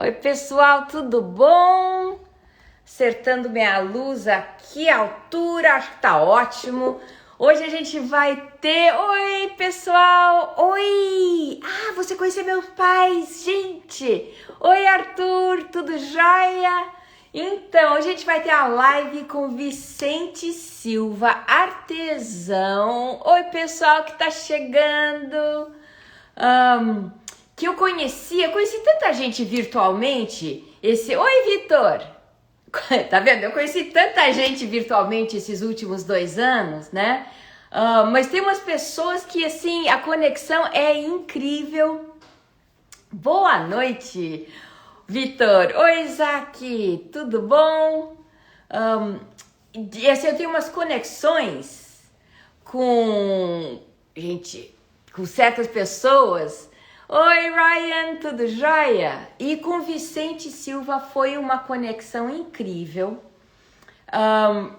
Oi, pessoal, tudo bom? Acertando minha luz aqui, a altura, acho que tá ótimo. Hoje a gente vai ter... Oi, pessoal! Oi! Ah, você conheceu meus pais, gente! Oi, Arthur, tudo jóia? Então, a gente vai ter a live com Vicente Silva, artesão. Oi, pessoal que tá chegando. Que eu conheci tanta gente virtualmente. Oi, Vitor! Tá vendo? Eu conheci tanta gente virtualmente esses últimos 2 anos, né? Mas tem umas pessoas que, assim, a conexão é incrível. Boa noite, Vitor. Oi, Isaac. Tudo bom? E assim, eu tenho umas conexões com gente, com certas pessoas. Oi, Ryan, tudo jóia? E com Vicente Silva foi uma conexão incrível,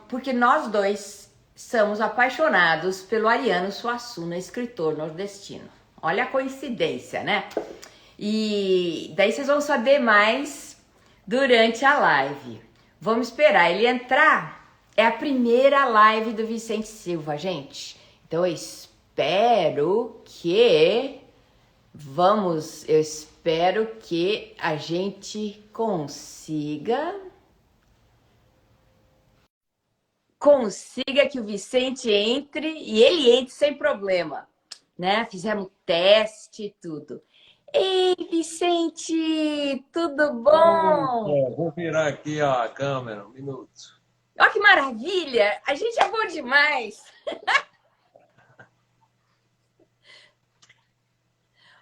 porque nós dois somos apaixonados pelo Ariano Suassuna, escritor nordestino. Olha a coincidência, né? E daí vocês vão saber mais durante a live. Vamos esperar ele entrar. É a primeira live do Vicente Silva, gente. Então eu espero que a gente consiga que o Vicente entre e ele entre sem problema, né? Fizemos teste e tudo. Ei, Vicente, tudo bom? Vou virar aqui a câmera, um minuto. Olha que maravilha! A gente é bom demais!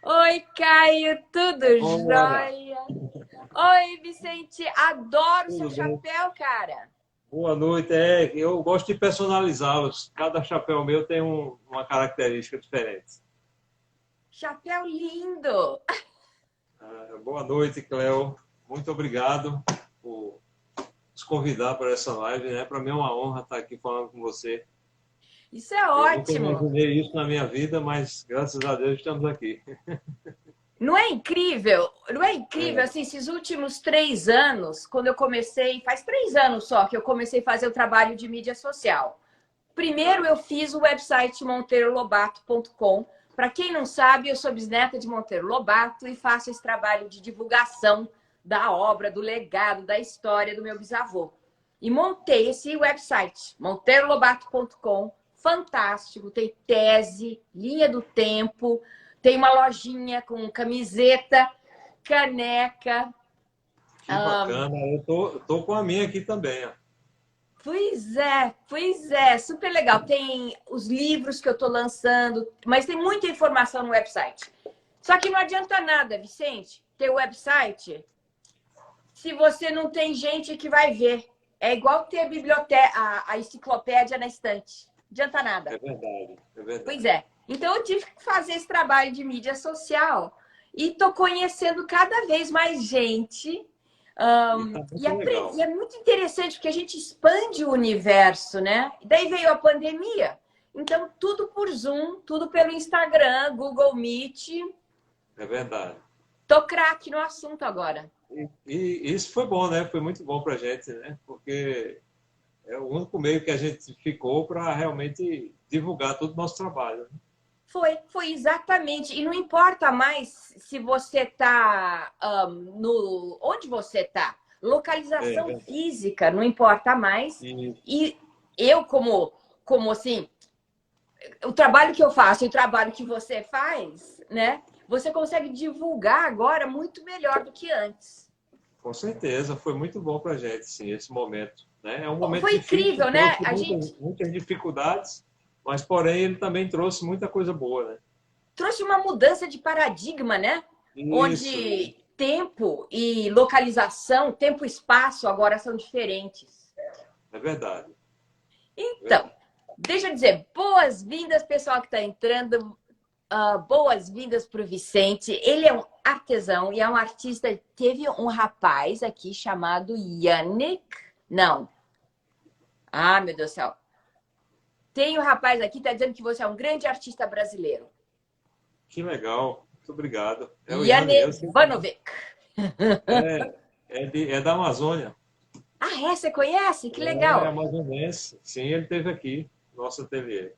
Oi, Caio, tudo Olá, jóia? Oi, Vicente, adoro seu tudo bem? chapéu, cara. Boa noite. Eu gosto de personalizá-los. Cada chapéu meu tem uma característica diferente. Chapéu lindo! Boa noite, Cléo. Muito obrigado por nos convidar para essa live, né? Para mim é uma honra estar aqui falando com você. Isso é Eu nunca ótimo! imaginei isso na minha vida, mas graças a Deus estamos aqui. Não é incrível? Não é incrível, É, assim, esses últimos 3 anos, quando eu comecei, faz 3 anos só que eu comecei a fazer o trabalho de mídia social. Primeiro tá. eu fiz o website monteirolobato.com. Para quem não sabe, eu sou bisneta de Monteiro Lobato e faço esse trabalho de divulgação da obra, do legado, da história do meu bisavô. E montei esse website, monteirolobato.com, fantástico, tem tese, linha do tempo, tem uma lojinha com camiseta, caneca. Que bacana. Eu tô com a minha aqui também, ó. Pois é, super legal. Tem os livros que eu estou lançando, mas tem muita informação no website. Só que não adianta nada, Vicente, ter o website se você não tem gente que vai ver. É igual ter a biblioteca, a enciclopédia na estante. Não adianta nada. É verdade, é Pois verdade. é. Então eu tive que fazer esse trabalho de mídia social e tô conhecendo cada vez mais gente. E tá muito E legal. é muito interessante porque a gente expande o universo, né? Daí veio a pandemia. Então, tudo por Zoom, tudo pelo Instagram, Google Meet. É verdade. Tô craque no assunto agora. E isso foi bom, né? Foi muito bom para a gente, né? Porque é o único meio que a gente ficou para realmente divulgar todo o nosso trabalho, né? Foi exatamente. E não importa mais se você tá no onde você tá. É Localização verdade. física não importa mais. E E eu, como assim, o trabalho que eu faço e o trabalho que você faz, né? Você consegue divulgar agora muito melhor do que antes. com certeza foi muito bom para a gente, sim, esse momento, né? É um momento Foi difícil, incrível, né? trouxe A gente muitas dificuldades, mas porém ele também trouxe muita coisa boa, né? trouxe uma mudança de paradigma, né? Isso, Onde tempo e localização, tempo e espaço agora são diferentes. é verdade, é Então, verdade. deixa eu dizer, boas-vindas, pessoal que está entrando. Boas-vindas para o Vicente. Ele é um artesão e é um artista. Teve um rapaz aqui chamado Yannick. Não. Ah, meu Deus do céu. Tem um rapaz aqui que está dizendo que você é um grande artista brasileiro. Que legal, muito obrigado. É o Iane, Yannick eu sei. Vanovic. É da Amazônia. Ah, é? Você conhece? Que É legal. amazonense. Sim, ele esteve aqui, nosso ateliê.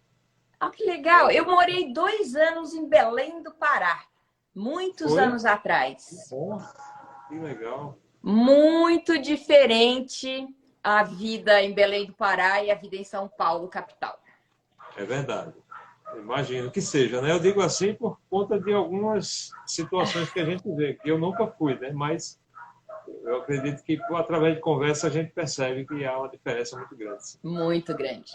Ah, que legal. Eu morei 2 anos em Belém do Pará, muitos Foi? anos Que atrás. bom, que legal. Muito diferente a vida em Belém do Pará e a vida em São Paulo, capital. É verdade. Imagino que seja, né? Eu digo assim por conta de algumas situações que a gente vê, que eu nunca fui, né? Mas eu acredito que através de conversa a gente percebe que há uma diferença muito grande. Sim. Muito grande.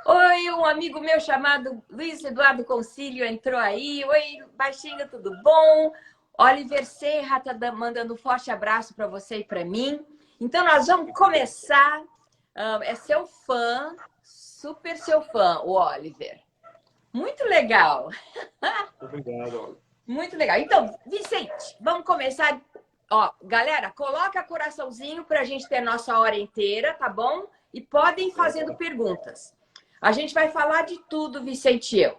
Oi, um amigo meu chamado Luiz Eduardo Concílio entrou aí. Oi, baixinho, tudo bom? Oliver Serra tá mandando um forte abraço para você e para mim. Então, nós vamos começar. É seu fã, super seu fã, o Oliver. Muito legal. Obrigado, Olga. Muito legal. Então, Vicente, vamos começar. Ó, galera, coloca coraçãozinho para a gente ter nossa hora inteira, tá bom? E podem ir fazendo perguntas. A gente vai falar de tudo, Vicente e eu.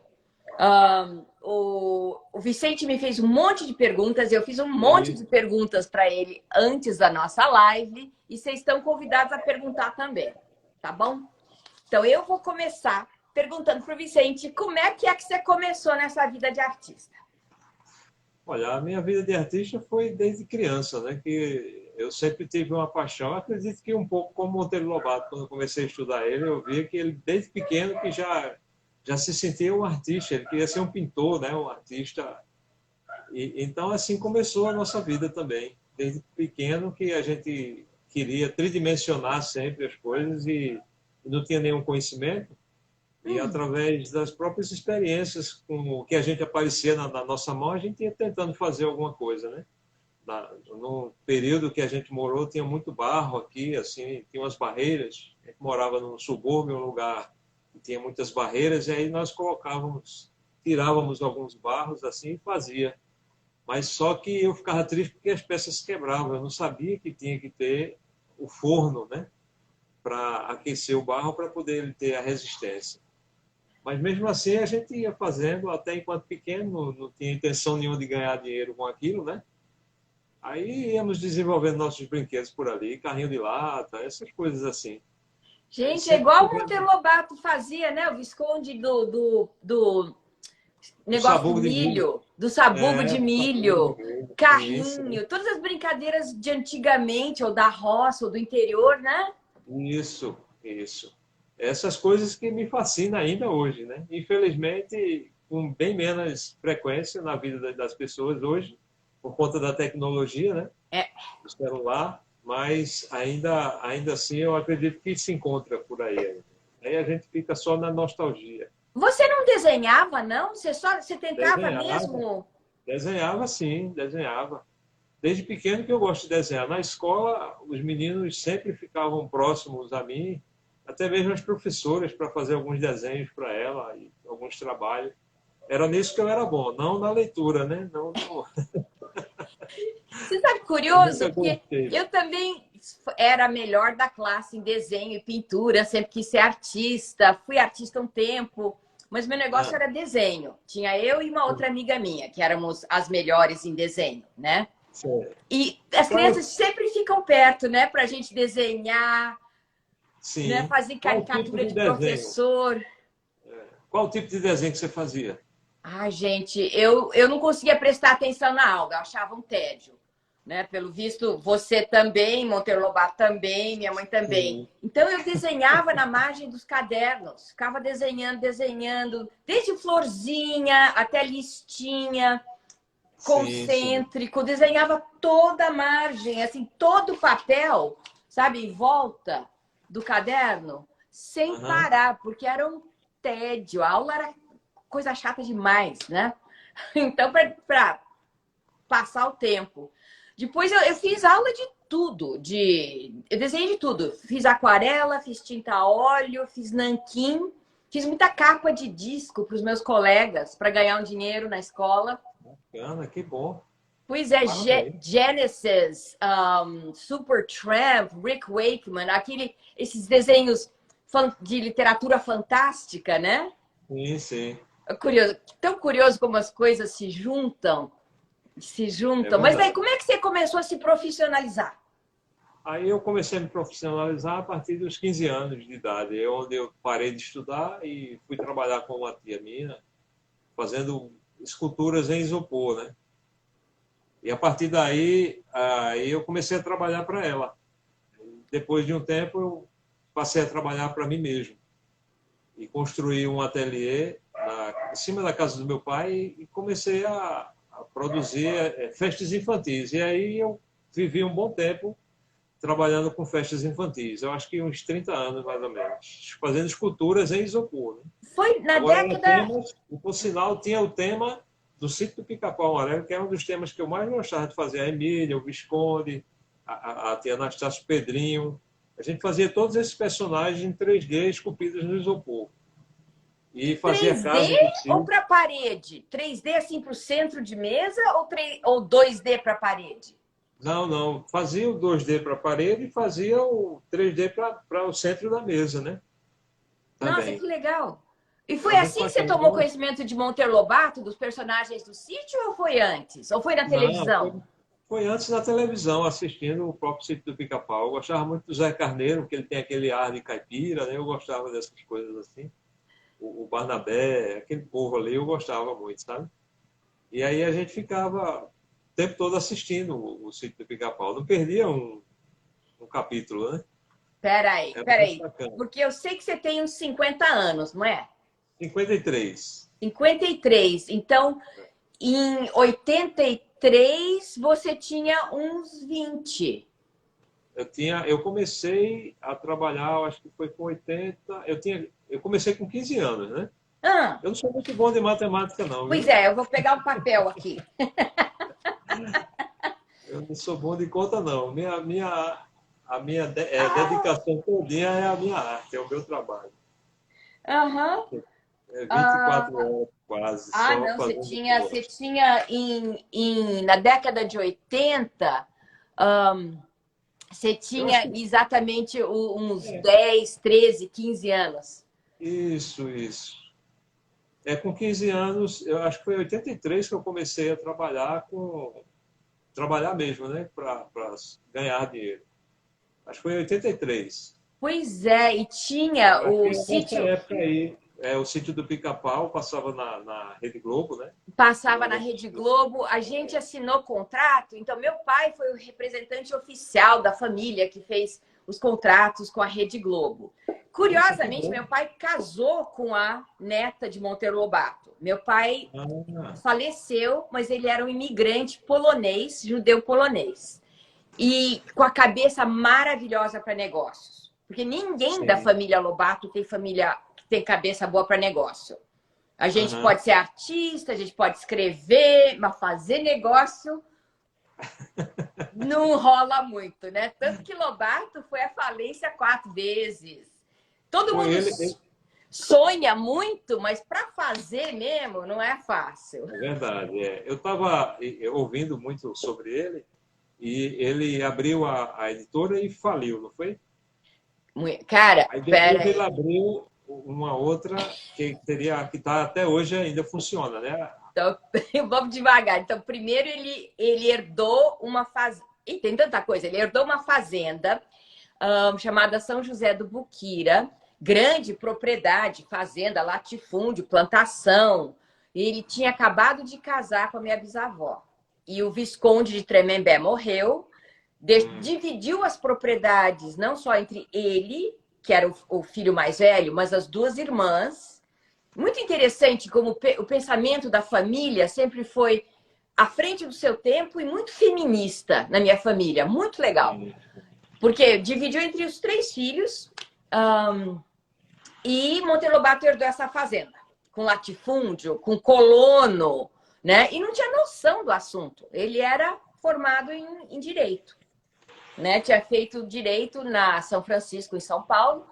O Vicente me fez um monte de perguntas, eu fiz um monte de perguntas para ele antes da nossa live e vocês estão convidados a perguntar também, tá bom? Então, eu vou começar perguntando para o Vicente como é que você começou nessa vida de artista. Olha, a minha vida de artista foi desde criança, né? Que eu sempre tive uma paixão. Eu acredito que um pouco como Monteiro Lobato, quando eu comecei a estudar ele, eu via que ele desde pequeno que já se sentia um artista. Ele queria ser um pintor, né? Um artista. Então assim começou a nossa vida também. Desde pequeno que a gente queria tridimensionar sempre as coisas e não tinha nenhum conhecimento. E através das próprias experiências com o que a gente aparecia na nossa mão, a gente ia tentando fazer alguma coisa, né? No período que a gente morou, tinha muito barro aqui, assim, tinha umas barreiras. A gente morava num subúrbio, um lugar que tinha muitas barreiras, e aí nós tirávamos alguns barros assim e fazia. Mas só que eu ficava triste porque as peças quebravam. Eu não sabia que tinha que ter o forno, né? Para aquecer o barro para poder ele ter a resistência. Mas mesmo assim a gente ia fazendo, até enquanto pequeno, não tinha intenção nenhuma de ganhar dinheiro com aquilo, né? Aí íamos desenvolvendo nossos brinquedos por ali, carrinho de lata, essas coisas assim. Aí Gente, é sempre igual o Monteiro tivemos Lobato fazia, né? O Visconde do o negócio de sabugo de milho. milho, do sabugo É, de o sabugo de milho, milho. Isso, carrinho, todas as brincadeiras de antigamente, ou da roça, ou do interior, né? isso. Essas coisas que me fascinam ainda hoje, né? Infelizmente, com bem menos frequência na vida das pessoas hoje, por conta da tecnologia, né? É. Do celular, mas ainda assim eu acredito que se encontra por aí ainda. Aí a gente fica só na nostalgia. Você não desenhava, não? Você tentava Desenhava, mesmo? desenhava sim, desenhava. Desde pequeno que eu gosto de desenhar. Na escola, os meninos sempre ficavam próximos a mim, até mesmo as professoras, para fazer alguns desenhos para ela, e alguns trabalhos. Era nisso que eu era bom, não na leitura, né? Você sabe Eu curioso? nunca Porque gostei. eu também era a melhor da classe em desenho e pintura, sempre quis ser artista, fui artista um tempo, mas meu negócio Ah, era desenho. Tinha eu e uma outra amiga minha, que éramos as melhores em desenho, né? sério. E as Qual, crianças sempre ficam perto, né, pra gente desenhar, né, sim. fazer Qual tipo caricatura de de desenho? professor. Qual tipo de desenho que você fazia? Ai, gente, eu não conseguia prestar atenção na aula, eu achava um tédio. Né? Pelo visto, você também, Monteiro Lobato também, minha mãe também. Sim, Então, eu desenhava na margem dos cadernos, ficava desenhando, desenhando, desde florzinha até listinha, sim, sim. concêntrico, desenhava toda a margem, assim, todo o papel, sabe, em volta do caderno, sem Aham. parar, porque era um tédio, a aula era coisa chata demais, né? Então, para passar o tempo. Depois eu fiz aula de tudo, eu desenhei de tudo. Fiz aquarela, fiz tinta a óleo, fiz nanquim, fiz muita capa de disco para os meus colegas para ganhar um dinheiro na escola. Bacana, que bom. Pois é, Parabéns. Genesis, Supertramp, Rick Wakeman, esses desenhos de literatura fantástica, né? Sim, sim. É curioso, tão curioso como as coisas se juntam. Se É juntam. Mas daí, verdade. como é que você começou a se profissionalizar? Aí eu comecei a me profissionalizar a partir dos 15 anos de idade, é onde eu parei de estudar e fui trabalhar com uma tia minha, fazendo esculturas em isopor, né? E a partir daí, aí eu comecei a trabalhar para ela. Depois de um tempo, eu passei a trabalhar para mim mesmo e construí um ateliê em cima da casa do meu pai e comecei a produzir festas infantis. E aí eu vivi um bom tempo trabalhando com festas infantis. Eu acho que uns 30 anos, mais ou menos. Fazendo esculturas em isopor, né? Foi na Agora, era década. temas, e por sinal, tinha o tema do Sítio do Pica-Pau Amarelo, que era um dos temas que eu mais gostava de fazer. A Emília, o Visconde, a tia Anastácio Pedrinho. A gente fazia todos esses personagens em 3D esculpidos no isopor. E fazia a 3D casa do ou sítio. para parede? 3D assim para o centro de mesa ou 2D para parede? Não, não. Fazia o 2D para a parede e fazia o 3D para o centro da mesa, né? Nossa, que Também. legal! E Era foi muito assim que você bacana. tomou conhecimento de Monteiro Lobato, dos personagens do sítio, ou foi antes? Ou foi na Não, televisão? foi antes da televisão, assistindo o próprio Sítio do Pica-Pau. Eu gostava muito do Zé Carneiro, que ele tem aquele ar de caipira, né? Eu gostava dessas coisas assim. O Barnabé, aquele povo ali, eu gostava muito, sabe? E aí a gente ficava o tempo todo assistindo o Sítio do Pica-Pau. Não perdia um capítulo, né? Peraí, Era muito peraí. bacana. Porque eu sei que você tem uns 50 anos, não é? 53. 53. Então, em 83, você tinha uns 20. Eu comecei a trabalhar, eu acho que foi com 80. Eu comecei com 15 anos, né? Ah, Eu não sou muito bom de matemática, não, pois viu? é, eu vou pegar um papel aqui. Eu não sou bom de conta, não. A minha Ah, dedicação todinha é a minha arte, é o meu trabalho. aham. É 24 Ah, horas quase, ah, só não, você fazendo o que tinha, eu você gosto. tinha na década de 80, ahn, você Eu acho tinha que exatamente uns é, 10, 13, 15 anos. isso, isso. Com 15 anos, eu acho que foi em 83 que eu comecei a trabalhar mesmo, né? Para ganhar dinheiro. Acho que foi em 83. Pois é, e tinha Eu acho que o é nessa sítio, época aí, o sítio do Pica-Pau passava na Rede Globo, né? passava Uma na das Rede Globo, a gente assinou contrato, então meu pai foi o representante oficial da família que fez os contratos com a Rede Globo. Poxa, que Curiosamente, bom. meu pai casou com a neta de Monteiro Lobato. Meu pai Ah, faleceu, mas ele era um imigrante polonês, judeu polonês. E com a cabeça maravilhosa para negócios. Porque ninguém da sim. família Lobato tem família que tem cabeça boa para negócio. A gente Aham. pode ser artista, a gente pode escrever, mas fazer negócio não rola muito, né? Tanto que Lobato foi à falência 4 vezes. Todo Foi mundo ele. sonha muito, mas para fazer mesmo não é fácil. É verdade. Eu estava ouvindo muito sobre ele e ele abriu a editora e faliu, não foi? Cara, Aí pera depois ele aí. abriu uma outra que está até hoje ainda funciona, né? Então, vamos devagar. Então, primeiro ele herdou uma fazenda. E tem tanta coisa. Ele herdou uma fazenda chamada São José do Buquira, grande propriedade, fazenda, latifúndio, plantação. Ele tinha acabado de casar com a minha bisavó. E o Visconde de Tremembé morreu, Hum, dividiu as propriedades não só entre ele, que era o filho mais velho, mas as duas irmãs. Muito interessante como o pensamento da família sempre foi à frente do seu tempo e muito feminista na minha família. Muito legal. sim. Porque dividiu entre os 3 filhos e Monteiro Lobato herdou essa fazenda. Com latifúndio, com colono, né? E não tinha noção do assunto. Ele era formado em direito, né? Tinha feito direito na São Francisco, em São Paulo,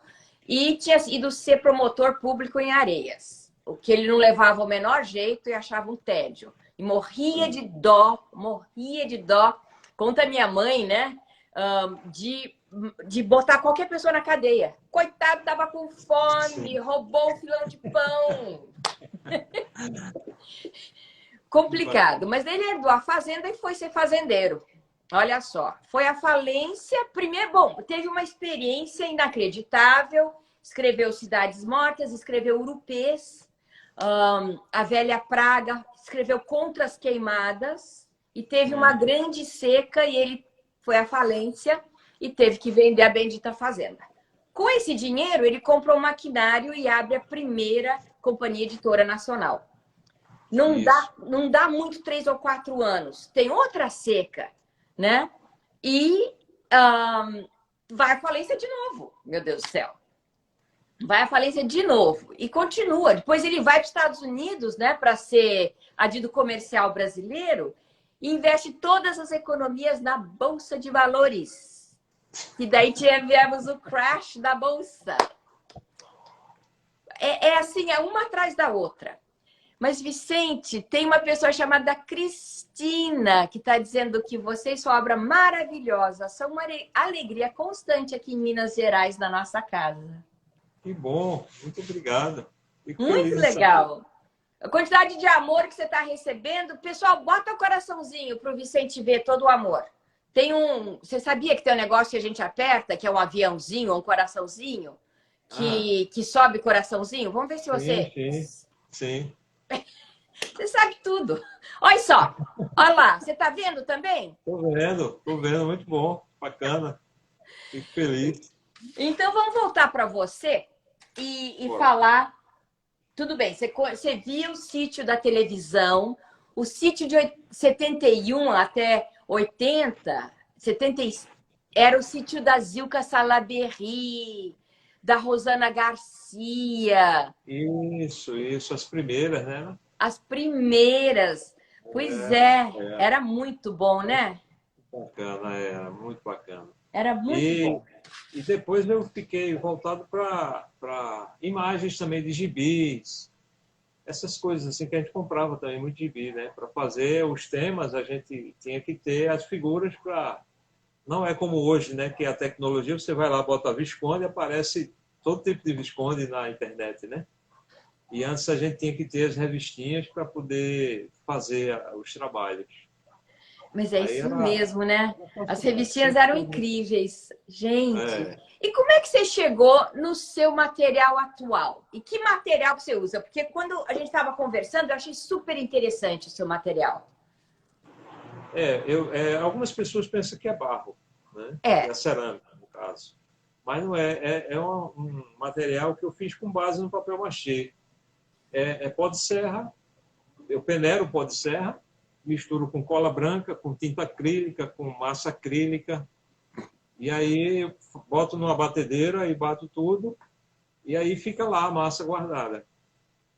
e tinha ido ser promotor público em Areias. O que ele não levava o menor jeito e achava um tédio. E morria de dó. Conta minha mãe, né? De botar qualquer pessoa na cadeia. Coitado, tava com fome, Sim. roubou um filão de pão. complicado. Mas ele herdou a fazenda e foi ser fazendeiro. Olha só, foi a falência. Primeiro, bom, teve uma experiência inacreditável. Escreveu Cidades Mortas, escreveu Urupês, A Velha Praga, escreveu Contra as Queimadas. E teve uma grande seca e ele foi à falência e teve que vender a bendita fazenda. Com esse dinheiro, ele comprou um maquinário e abre a primeira companhia editora nacional. Não dá muito 3 ou 4 anos. Tem outra seca, né? E vai à falência de novo, meu Deus do céu. Vai à falência de novo e continua. Depois ele vai para os Estados Unidos, né, para ser adido comercial brasileiro e investe todas as economias na Bolsa de Valores. E daí tivemos o crash da Bolsa. É assim, é uma atrás da outra. Mas, Vicente, tem uma pessoa chamada Cristina que está dizendo que você e sua obra maravilhosa são uma alegria constante aqui em Minas Gerais, na nossa casa. Que bom, muito obrigado. Fico Muito legal. A quantidade de amor que você está recebendo. Pessoal, bota o coraçãozinho para o Vicente ver todo o amor. Tem Você sabia que tem um negócio que a gente aperta, que é um aviãozinho, um coraçãozinho, que sobe coraçãozinho? Vamos ver se você... Sim. Você sabe tudo. Olha só. Olha lá. Você está vendo também? Tô vendo. Muito bom. Bacana. Fico feliz. Então, vamos voltar para você e falar... Tudo bem, você viu o sítio da televisão, o sítio de 71 até 80, era o sítio da Zilka Salaberry, da Rosana Garcia. Isso, as primeiras, né? As primeiras. Pois era muito bom, né? Bacana, era muito bacana. Era muito bom. E depois eu fiquei voltado para imagens também de gibis, essas coisas assim que a gente comprava também muito gibi, né? Para fazer os temas a gente tinha que ter as figuras para... Não é como hoje, né? Que a tecnologia, você vai lá, bota Visconde e aparece todo tipo de Visconde na internet, né? E antes a gente tinha que ter as revistinhas para poder fazer os trabalhos. Mas é isso mesmo, né? As revistinhas eram incríveis. Gente, e como é que você chegou no seu material atual? E que material que você usa? Porque quando a gente estava conversando, eu achei super interessante o seu material. Algumas pessoas pensam que é barro, né? É cerâmica, no caso. Mas não é. É um material que eu fiz com base no papel machê. É pó de serra, eu peneiro pó de serra, misturo com cola branca, com tinta acrílica, com massa acrílica. E aí eu boto numa batedeira e bato tudo. E aí fica lá a massa guardada,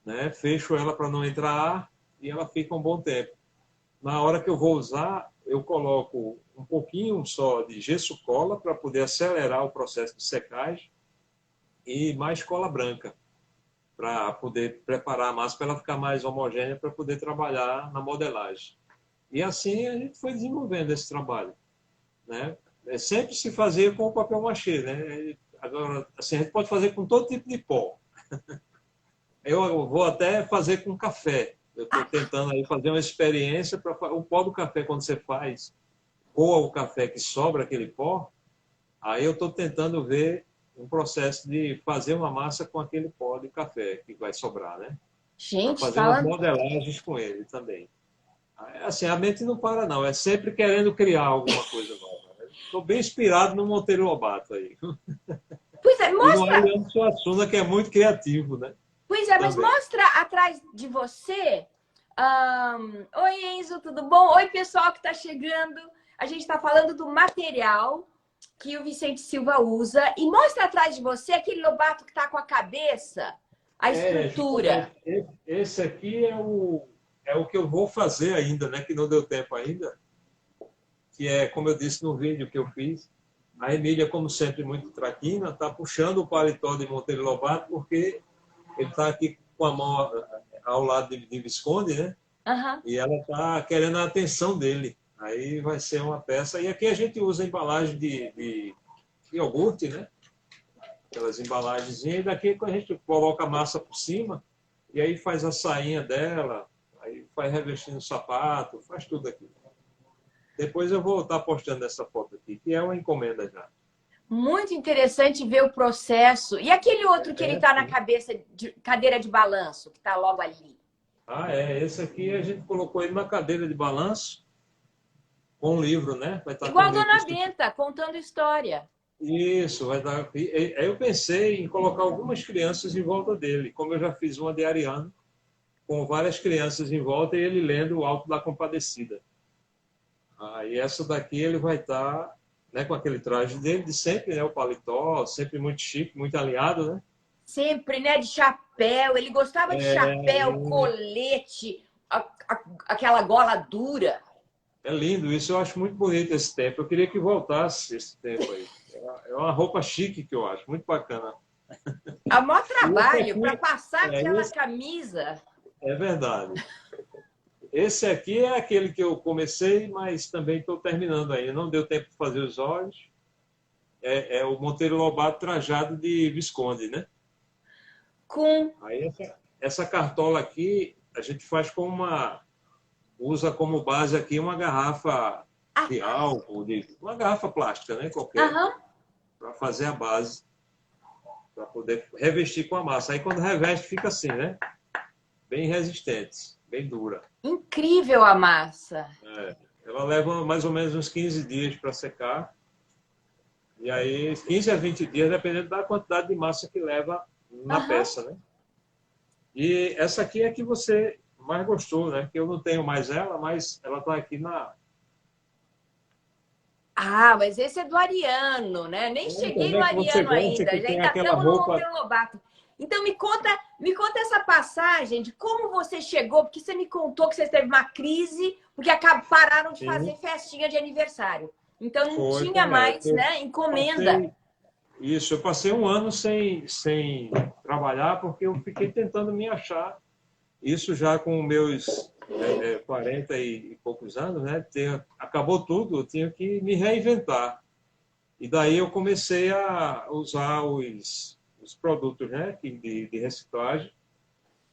né? Fecho ela para não entrar ar e ela fica um bom tempo. Na hora que eu vou usar, eu coloco um pouquinho só de gesso cola para poder acelerar o processo de secagem e mais cola branca para poder preparar a massa para ela ficar mais homogênea para poder trabalhar na modelagem. E assim a gente foi desenvolvendo esse trabalho, né? Sempre se fazia com o papel machê, né? Agora, assim, a gente pode fazer com todo tipo de pó. Eu vou até fazer com café. Eu estou tentando aí fazer uma experiência para o pó do café, quando você faz, coa o café que sobra aquele pó, aí eu estou tentando ver um processo de fazer uma massa com aquele pó de café que vai sobrar, né? Gente, fazer umas modelagens com ele também. Assim, a mente não para, não. É sempre querendo criar alguma coisa nova. Estou bem inspirado no Monteiro Lobato aí. Pois é, mostra... E no Ariano Suassuna, que é muito criativo, né? Pois é, mas também. Mostra atrás de você. Oi, Enzo, tudo bom? Oi, pessoal que está chegando. A gente está falando do material que o Vicente Silva usa. E mostra atrás de você aquele Lobato que está com a cabeça, a estrutura. Esse aqui é o que eu vou fazer ainda, né? Que não deu tempo ainda. Que é, como eu disse no vídeo que eu fiz, a Emília, como sempre, muito traquina, está puxando o paletó de Monteiro Lobato, porque ele está aqui com a mão ao lado de Visconde, né? Uhum. E ela está querendo a atenção dele. Aí vai ser uma peça. E aqui a gente usa embalagem de iogurte, né? Aquelas embalagens. E daqui a gente coloca a massa por cima e aí faz a sainha dela. Aí faz revestindo sapato, faz tudo aqui. Depois eu vou estar postando essa foto aqui, que é uma encomenda já. Muito interessante ver o processo. E aquele outro que ele está na Sim. cabeça de cadeira de balanço, que está logo ali? Ah, é. Esse aqui a gente colocou ele na cadeira de balanço com o livro, né? Vai estar com Igual o livro. Dona Benta, contando história. Isso, vai dar. Aí eu pensei em colocar algumas crianças em volta dele, como eu já fiz uma de Ariano, com várias crianças em volta e ele lendo o Alto da Compadecida. Aí essa daqui ele vai estar, né, com aquele traje dele de sempre, né, o paletó, sempre muito chique, muito alinhado, né? Sempre, né? De chapéu. Ele gostava de chapéu, É, colete, aquela gola dura. é lindo isso, eu acho muito bonito esse tempo. Eu queria que voltasse esse tempo aí. É uma roupa chique que eu acho, muito bacana. É o maior E esse trabalho para aqui, passar aquela esse, camisa. é verdade. Esse aqui é aquele que eu comecei, mas também estou terminando ainda. Não deu tempo de fazer os olhos. É o Monteiro Lobato trajado de Visconde, né? Com. Aí essa cartola aqui a gente faz com usa como base aqui uma garrafa Ah, de álcool, uma garrafa plástica, né? Qualquer, aham. para fazer a base, para poder revestir com a massa. Aí quando reveste fica assim, né? Bem resistente, bem dura. Incrível a massa. É. Ela leva mais ou menos uns 15 dias para secar. E aí, 15 a 20 dias, dependendo da quantidade de massa que leva na Aham. peça, né? E essa aqui é a que você mais gostou, né? Que eu não tenho mais ela, mas ela está aqui na. Ah, mas esse é do Ariano, né? Nem cheguei Como no é que você Ariano gosta ainda. que tem Ainda aquela estamos no roupa? Monteiro Lobato. Então me conta essa passagem de como você chegou, porque você me contou que você teve uma crise, porque pararam de Sim, fazer festinha de aniversário. Então não foi tinha mais, correto. Eu né, encomenda. passei, eu passei um ano sem trabalhar porque eu fiquei tentando me achar. Isso já com meus 40 e poucos anos, né? Acabou tudo, eu tinha que me reinventar. E daí eu comecei a usar os produtos, né, de reciclagem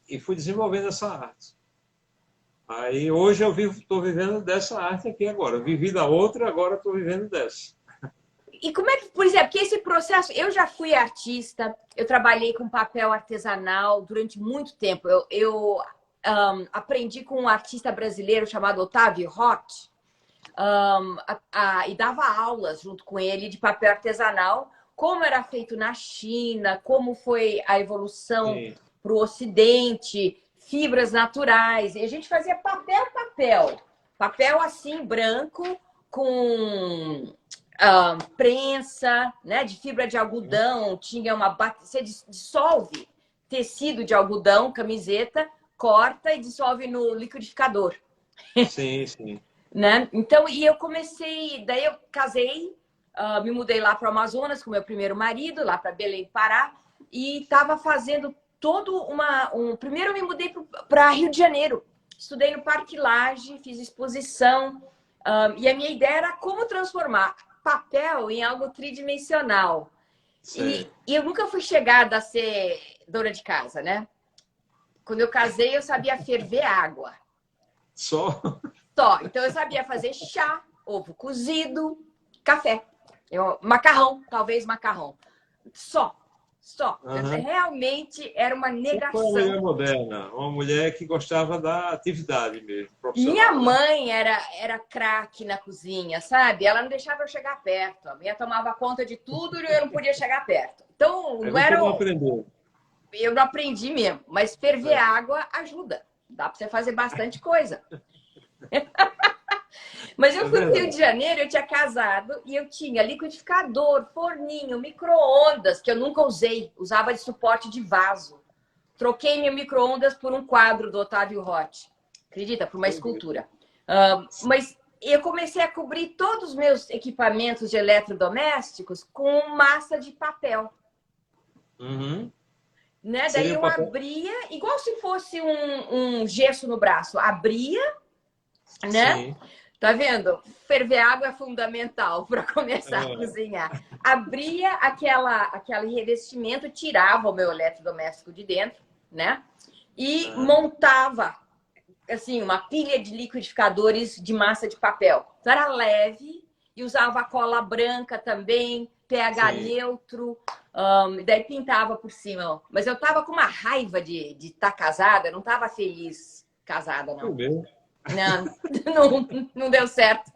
e fui desenvolvendo essa arte. Aí hoje eu estou vivendo dessa arte aqui agora. Eu vivi da outra, agora estou vivendo dessa. E como é que, por exemplo, que esse processo, eu já fui artista, eu trabalhei com papel artesanal durante muito tempo. Aprendi com um artista brasileiro chamado Otávio Roth, e dava aulas junto com ele de papel artesanal, como era feito na China, como foi a evolução Sim, para o Ocidente, fibras naturais. E a gente fazia papel assim, branco, com prensa, né, de fibra de algodão, tinha você dissolve tecido de algodão, camiseta, corta e dissolve no liquidificador. sim, sim. Né? Então, e eu comecei, daí eu casei, me mudei lá para o Amazonas com meu primeiro marido, lá para Belém, Pará, e estava fazendo primeiro eu me mudei para Rio de Janeiro, estudei no Parque Lage, fiz exposição, e a minha ideia era como transformar papel em algo tridimensional. E eu nunca fui chegada a ser dona de casa, né? Quando eu casei, eu sabia ferver água. Só? Só. Então eu sabia fazer chá, ovo cozido, café. Macarrão, talvez macarrão. Só. Só. Uhum. Realmente era uma Sempre foi uma mulher negação. moderna, uma mulher que gostava da atividade mesmo, Minha profissional, né? mãe era craque na cozinha, sabe? Ela não deixava eu chegar perto. A minha tomava conta de tudo e eu não podia chegar perto. Então, Aí não você era. não aprendeu. Eu não aprendi mesmo, mas ferver É. água ajuda. Dá para você fazer bastante coisa. Mas eu É fui para o Rio verdade. de Janeiro, eu tinha casado e eu tinha liquidificador, forninho, micro-ondas, que eu nunca usei, usava de suporte de vaso. Troquei meu micro-ondas por um quadro do Otávio Roth, acredita? Por uma escultura. Mas eu comecei a cobrir todos os meus equipamentos de eletrodomésticos com massa de papel. Uhum. Né? Daí Seria o eu papel? abria, igual se fosse um gesso no braço, abria, né? Sim. Tá vendo? Ferver água é fundamental para começar a É. cozinhar. Abria aquele revestimento, tirava o meu eletrodoméstico de dentro, né? E Aham. montava assim, uma pilha de liquidificadores de massa de papel. Então era leve e usava cola branca também, pH Sim. neutro, daí pintava por cima. Mas eu tava com uma raiva de estar casada, não tava feliz casada, Foi não. mesmo. Não, não deu certo.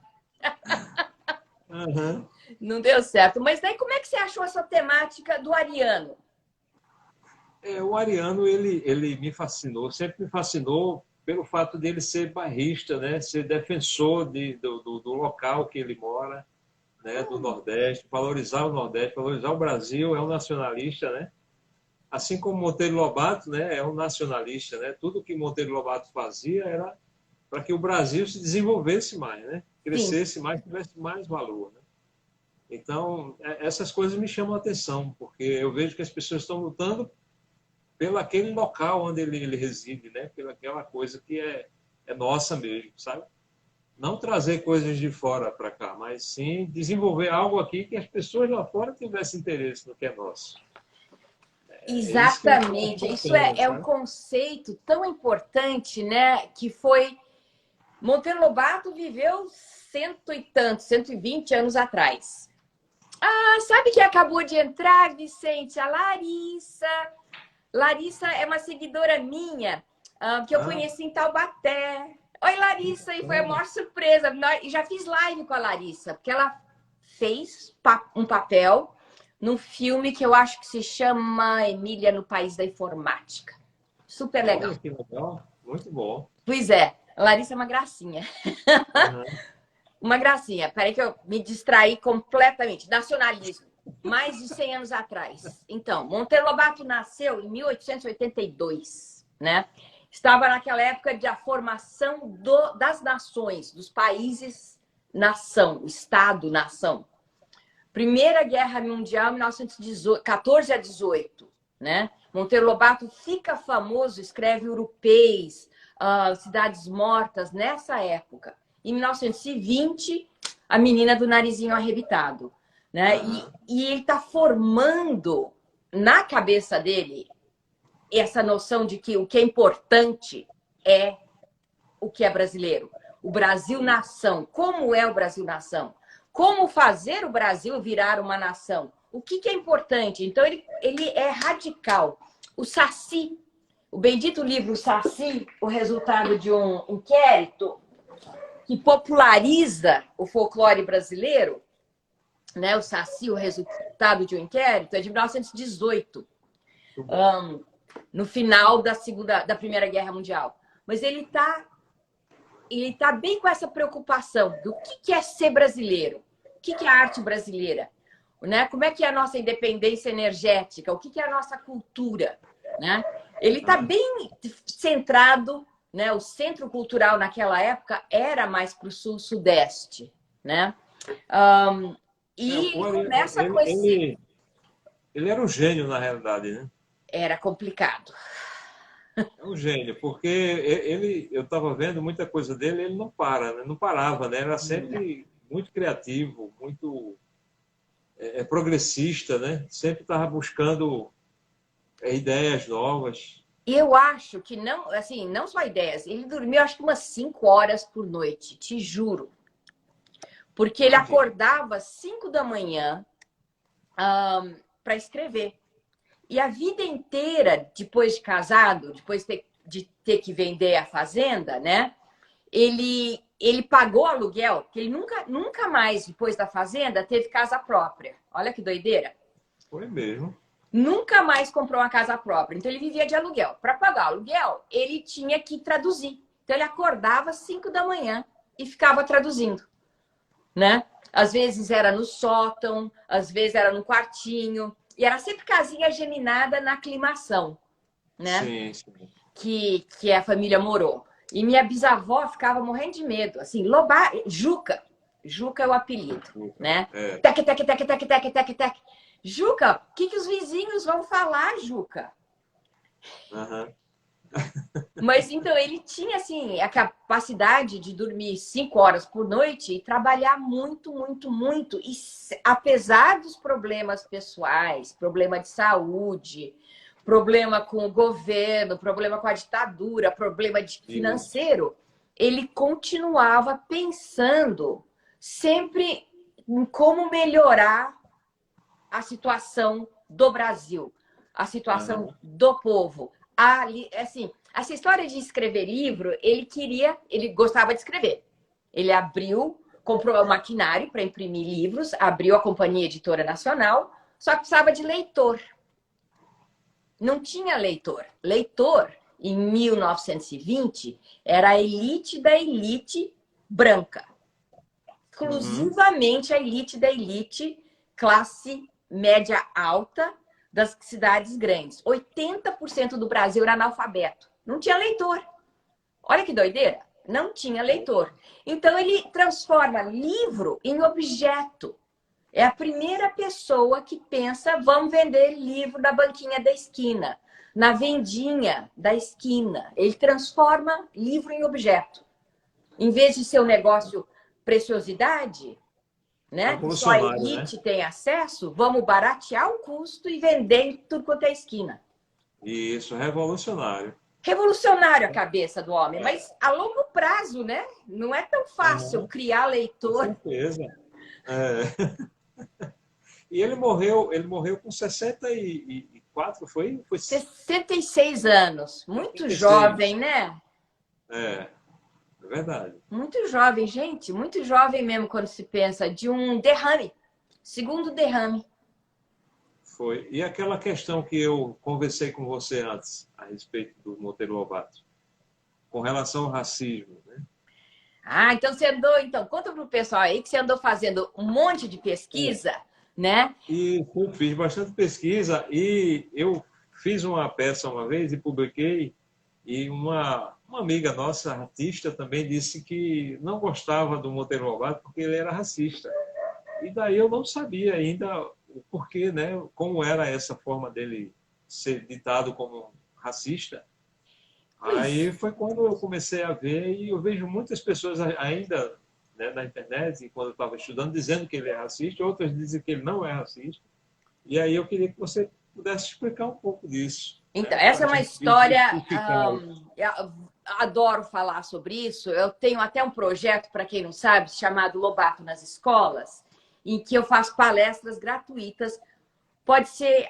Aham. Não deu certo. Mas daí como é que você achou essa temática do ariano? O Ariano, ele me fascinou, sempre me fascinou pelo fato dele ser bairrista, né? Ser defensor do local que ele mora, né? Do Nordeste, valorizar o Nordeste, valorizar o Brasil, é um nacionalista, né? Assim como Monteiro Lobato, né? É um nacionalista, né? Tudo que Monteiro Lobato fazia era para que o Brasil se desenvolvesse mais, né? Sim, Crescesse mais, tivesse mais valor, né? Então, essas coisas me chamam a atenção, porque eu vejo que as pessoas estão lutando pelo aquele local onde ele reside, né? Pela aquela coisa que é nossa mesmo, sabe? Não trazer coisas de fora para cá, mas sim desenvolver algo aqui que as pessoas lá fora tivessem interesse no que é nosso. É isso que eu acho exatamente. Isso bacana, é um sabe? conceito tão importante, né? Que foi. Monteiro Lobato viveu cento e tantos, 120 anos atrás. Ah, sabe quem acabou de entrar, Vicente? A Larissa. Larissa é uma seguidora minha, que eu Ah, conheci em Taubaté. Oi, que Larissa, e foi a bacana. maior surpresa. E já fiz live com a Larissa, porque ela fez um papel num filme que eu acho que se chama Emília no País da Informática. Super legal. Olha que legal, muito bom. Pois é, a Larissa é uma gracinha. Uhum. Uma gracinha. Peraí que eu me distraí completamente. Nacionalismo. Mais de 100 anos atrás. Então, Monteiro Lobato nasceu em 1882, né? Estava naquela época de a formação das nações, dos países nação, Estado-nação. Primeira Guerra Mundial, 1914 a 18, né? Monteiro Lobato fica famoso, escreve Urupês, Cidades Mortas, nessa época. Em 1920, A Menina do Narizinho Arrebitado. Né? Aham. E ele está formando na cabeça dele essa noção de que o que é importante é o que é brasileiro. O Brasil Sim. nação. Como é o Brasil nação? Como fazer o Brasil virar uma nação? O que é importante? Então, ele é radical. O Saci, o bendito livro Saci, o resultado de um inquérito que populariza o folclore brasileiro, né? O Saci, o resultado de um inquérito, é de 1918, Muito bom. no final da Primeira Guerra Mundial. Mas ele tá bem com essa preocupação do que é ser brasileiro, o que é a arte brasileira, né? Como é que é a nossa independência energética, o que é a nossa cultura, né? Ele está Ah, bem centrado, né? O centro cultural naquela época era mais para o sul-sudeste, né? E o ele Ariano, começa com esse... ele era um gênio, na realidade, né? Era complicado. É um gênio, porque eu estava vendo muita coisa dele, ele não para, né? Não parava, né? Era sempre muito criativo, muito progressista, né? Sempre estava buscando ideias novas. Eu acho que não, assim, não só ideias. Ele dormiu, acho que umas 5 horas por noite, te juro. Porque ele Imagina. acordava às 5 da manhã para escrever. E a vida inteira, depois de casado, depois de ter que vender a fazenda, né? Ele pagou aluguel, porque ele nunca mais, depois da fazenda, teve casa própria. Olha que doideira. Foi mesmo. Nunca mais comprou uma casa própria. Então ele vivia de aluguel. Para pagar aluguel, ele tinha que traduzir. Então ele acordava às 5 da manhã e ficava traduzindo, né? Às vezes era no sótão, às vezes era no quartinho. E era sempre casinha geminada na aclimação, né? Sim, sim. Que a família morou. E minha bisavó ficava morrendo de medo. Assim, Juca. Juca é o apelido, né? É. Tec, tec, tec, tec, tec, tec, tec. Juca, o que os vizinhos vão falar, Juca? Aham. Mas então ele tinha assim a capacidade de dormir 5 horas por noite e trabalhar muito, muito, muito. E apesar dos problemas pessoais, problema de saúde, problema com o governo, problema com a ditadura, problema financeiro, ele continuava pensando sempre em como melhorar a situação do Brasil, a situação do povo. Assim, essa história de escrever livro, ele gostava de escrever. Ele comprou um maquinário para imprimir livros, abriu a Companhia Editora Nacional, só que precisava de leitor. Não tinha leitor. Leitor, em 1920, era a elite da elite branca. Exclusivamente a elite da elite, classe média alta das cidades grandes. 80% do Brasil era analfabeto. Não tinha leitor. Olha que doideira. Não tinha leitor. Então, ele transforma livro em objeto. É a primeira pessoa que pensa, vamos vender livro na banquinha da esquina, na vendinha da esquina. Ele transforma livro em objeto. Em vez de ser um negócio preciosidade, né? Que só a elite tem acesso, vamos baratear o custo e vender em tudo quanto é esquina. Isso, revolucionário. Revolucionário a cabeça do homem, mas a longo prazo, né? Não é tão fácil criar leitor. Com certeza. E ele morreu com 64, foi? 66 anos. Muito 66. Jovem, né? É verdade. Muito jovem, gente. Muito jovem mesmo quando se pensa de um derrame. Segundo derrame. Foi. E aquela questão que eu conversei com você antes, a respeito do Monteiro Lobato, com relação ao racismo, né? Então você andou, conta para o pessoal aí que você andou fazendo um monte de pesquisa, né? E eu fiz bastante pesquisa e eu fiz uma peça uma vez e publiquei, e uma amiga nossa, artista, também disse que não gostava do Monteiro Lobato porque ele era racista. E daí eu não sabia ainda o porquê, né? Como era essa forma dele ser ditado como racista. Aí foi quando eu comecei a ver, e eu vejo muitas pessoas ainda, né, na internet, e quando eu estava estudando, dizendo que ele é racista, outras dizem que ele não é racista. E aí eu queria que você pudesse explicar um pouco disso. Então, essa é uma história... eu adoro falar sobre isso. Eu tenho até um projeto, para quem não sabe, chamado Lobato nas Escolas, em que eu faço palestras gratuitas. Pode ser,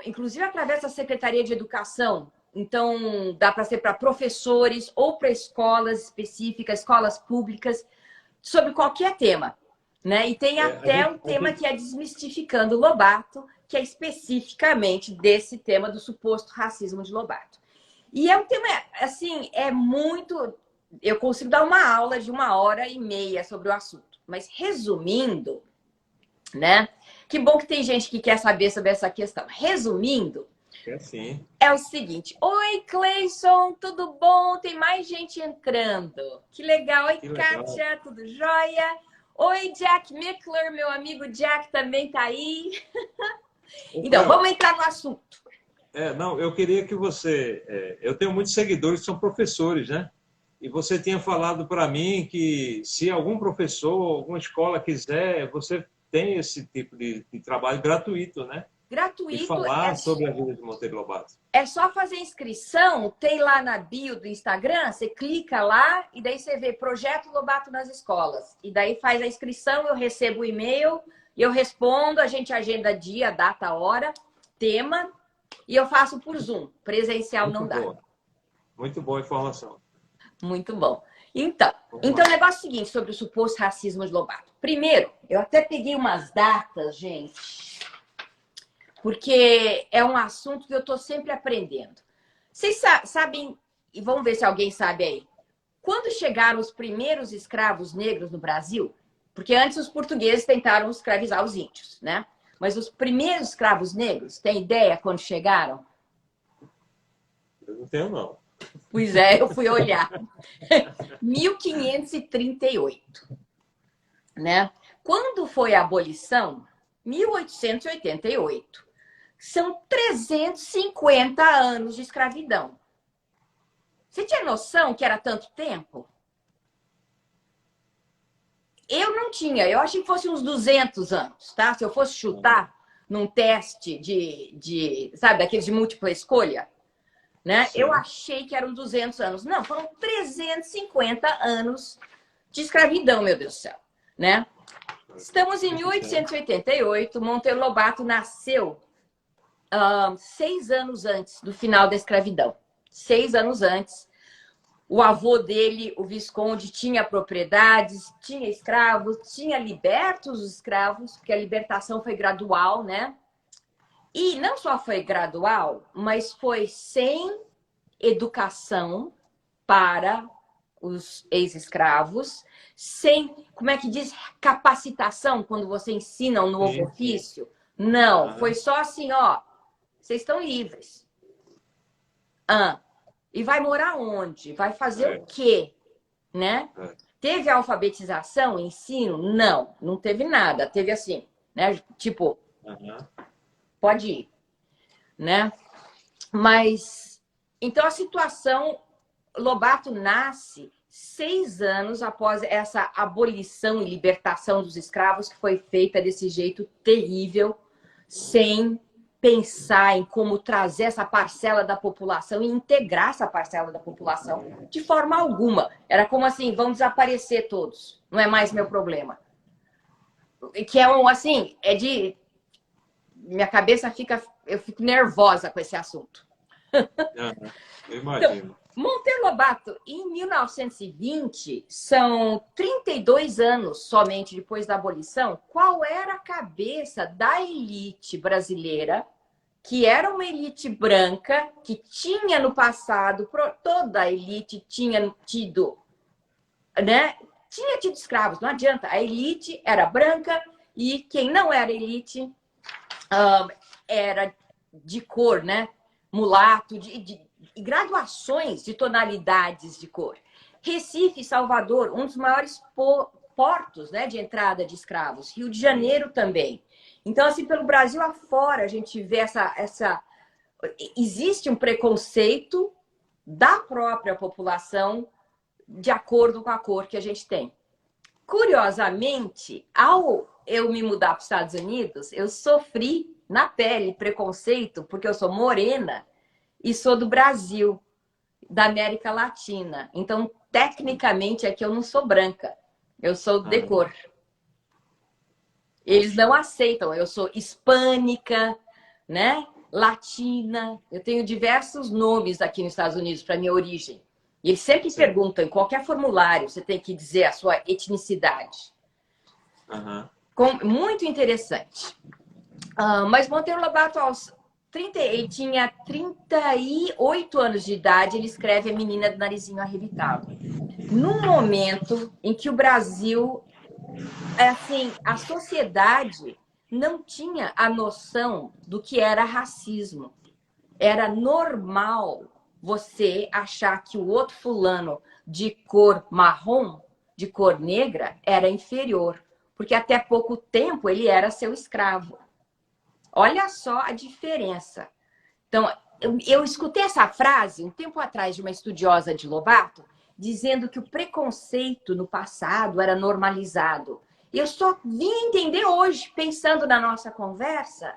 inclusive, através da Secretaria de Educação. Então, dá para ser para professores ou para escolas específicas, escolas públicas, sobre qualquer tema, né? E tem até um tema que é Desmistificando Lobato, que é especificamente desse tema do suposto racismo de Lobato. E é um tema, assim, é muito... Eu consigo dar uma aula de 1h30 sobre o assunto. Mas, resumindo, né? Que bom que tem gente que quer saber sobre essa questão. Resumindo, é o seguinte. Oi, Cleison, tudo bom? Tem mais gente entrando. Que legal. Oi, Kátia, tudo jóia? Oi, Jack Mickler, meu amigo Jack também tá aí. Então, vamos entrar no assunto. Não, eu queria que você... eu tenho muitos seguidores que são professores, né? E você tinha falado para mim que se algum professor, alguma escola quiser, você tem esse tipo de trabalho gratuito, né? Gratuito. E falar sobre a vida de Monteiro Lobato. É só fazer inscrição, tem lá na bio do Instagram, você clica lá e daí você vê Projeto Lobato nas Escolas. E daí faz a inscrição, eu recebo o e-mail, eu respondo, a gente agenda dia, data, hora, tema, e eu faço por Zoom. Presencial não dá. Muito boa informação. Muito bom. Então, o negócio é o seguinte sobre o suposto racismo de Lobato. Primeiro, eu até peguei umas datas, gente, porque é um assunto que eu estou sempre aprendendo. Vocês sabem, e vamos ver se alguém sabe aí, quando chegaram os primeiros escravos negros no Brasil? Porque antes os portugueses tentaram escravizar os índios, né? Mas os primeiros escravos negros, tem ideia quando chegaram? Eu não tenho, não. Pois é, eu fui olhar. 1538, né? Quando foi a abolição? 1888. São 350 anos de escravidão. Você tinha noção que era tanto tempo? Eu não tinha. Eu achei que fosse uns 200 anos, tá? Se eu fosse chutar, num teste sabe, daqueles de múltipla escolha, né? Sim. Eu achei que eram 200 anos. Não, foram 350 anos de escravidão, meu Deus do céu, né? Estamos em 1888, Monteiro Lobato nasceu 6 anos antes do final da escravidão. 6 anos antes. O avô dele, o Visconde, tinha propriedades, tinha escravos, tinha libertos os escravos, porque a libertação foi gradual, né? E não só foi gradual, mas foi sem educação para os ex-escravos, sem, como é que diz, capacitação, quando você ensina um novo ofício. Não, foi só assim, ó, vocês estão livres. E vai morar onde? Vai fazer o quê? Né? Teve alfabetização, ensino? Não, não teve nada. Teve assim, né? Tipo, pode ir, né? Mas, então a situação, Lobato nasce 6 anos após essa abolição e libertação dos escravos, que foi feita desse jeito terrível, sem pensar em como trazer essa parcela da população e integrar essa parcela da população de forma alguma. Era como assim, vão desaparecer todos, não é mais meu problema. Que é assim, minha cabeça eu fico nervosa com esse assunto. Eu imagino. Então, Monteiro Lobato, em 1920, são 32 anos somente depois da abolição, qual era a cabeça da elite brasileira, que era uma elite branca, que tinha no passado, toda a elite tinha tido, né? Tinha tido escravos, não adianta. A elite era branca e quem não era elite era de cor, né? Mulato, de graduações de tonalidades de cor. Recife e Salvador, um dos maiores portos, né, de entrada de escravos. Rio de Janeiro também. Então, assim, pelo Brasil afora, a gente vê existe um preconceito da própria população de acordo com a cor que a gente tem. Curiosamente, ao eu me mudar para os Estados Unidos, eu sofri na pele preconceito, porque eu sou morena e sou do Brasil, da América Latina. Então, tecnicamente, aqui eu não sou branca. Eu sou de cor. Eles não aceitam. Eu sou hispânica, né? Latina. Eu tenho diversos nomes aqui nos Estados Unidos para minha origem. E eles sempre perguntam, em qualquer formulário, você tem que dizer a sua etnicidade. Muito interessante. Mas Monteiro Lobato, ele tinha 38 anos de idade, ele escreve A Menina do Narizinho Arrebitado. Num momento em que o Brasil, assim, a sociedade não tinha a noção do que era racismo. Era normal você achar que o outro fulano de cor marrom, de cor negra, era inferior. Porque até pouco tempo ele era seu escravo. Olha só a diferença. Então, eu escutei essa frase um tempo atrás de uma estudiosa de Lobato, dizendo que o preconceito no passado era normalizado. E eu só vim entender hoje, pensando na nossa conversa,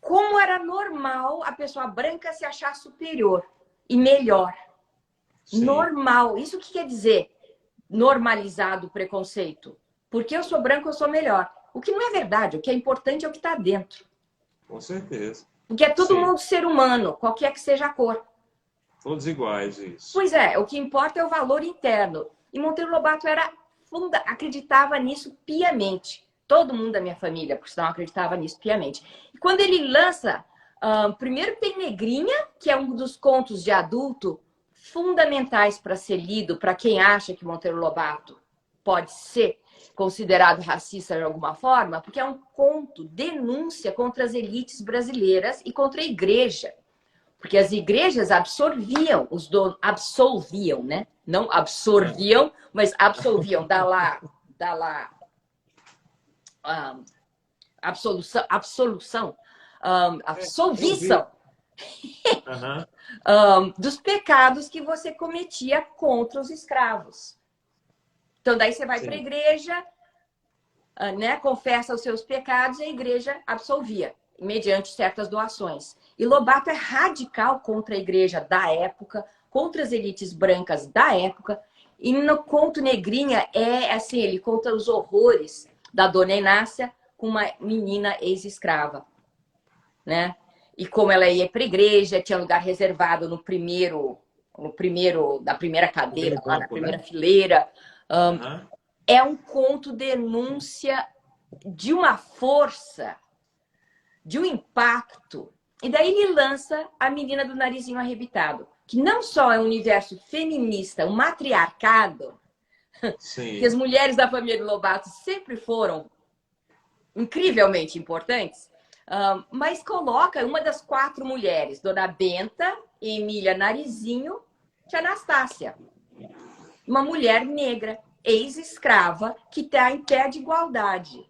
como era normal a pessoa branca se achar superior e melhor. Sim. Normal. Isso que quer dizer normalizado o preconceito? Porque eu sou branco, eu sou melhor. O que não é verdade, o que é importante é o que está dentro. Com certeza. Porque é todo mundo ser humano, qualquer que seja a cor. Todos iguais, isso. Pois é, o que importa é o valor interno. E Monteiro Lobato acreditava nisso piamente. Todo mundo da minha família, por sinal, acreditava nisso piamente. E quando ele lança, primeiro tem Negrinha, que é um dos contos de adulto fundamentais para ser lido, para quem acha que Monteiro Lobato pode ser considerado racista de alguma forma, porque é um conto, denúncia contra as elites brasileiras e contra a igreja. Porque as igrejas absorviam os donos, absolviam, né? Não absorviam, mas absolviam, dá lá absolvição dos pecados que você cometia contra os escravos. Então, daí você vai para a igreja, né, confessa os seus pecados e a igreja absolvia, mediante certas doações. E Lobato é radical contra a igreja da época, contra as elites brancas da época. E no conto Negrinha é assim, ele conta os horrores da Dona Inácia com uma menina ex-escrava, né? E como ela ia para a igreja, tinha lugar reservado da primeira cadeira, lá na primeira fileira. É um conto denúncia de uma força, de um impacto. E daí ele lança A Menina do Narizinho Arrebitado, que não só é um universo feminista, um matriarcado, Sim. que as mulheres da família Lobato sempre foram incrivelmente importantes, mas coloca uma das 4 mulheres, Dona Benta, Emília Narizinho, Tia Anastácia. Uma mulher negra, ex-escrava, que está em pé de igualdade.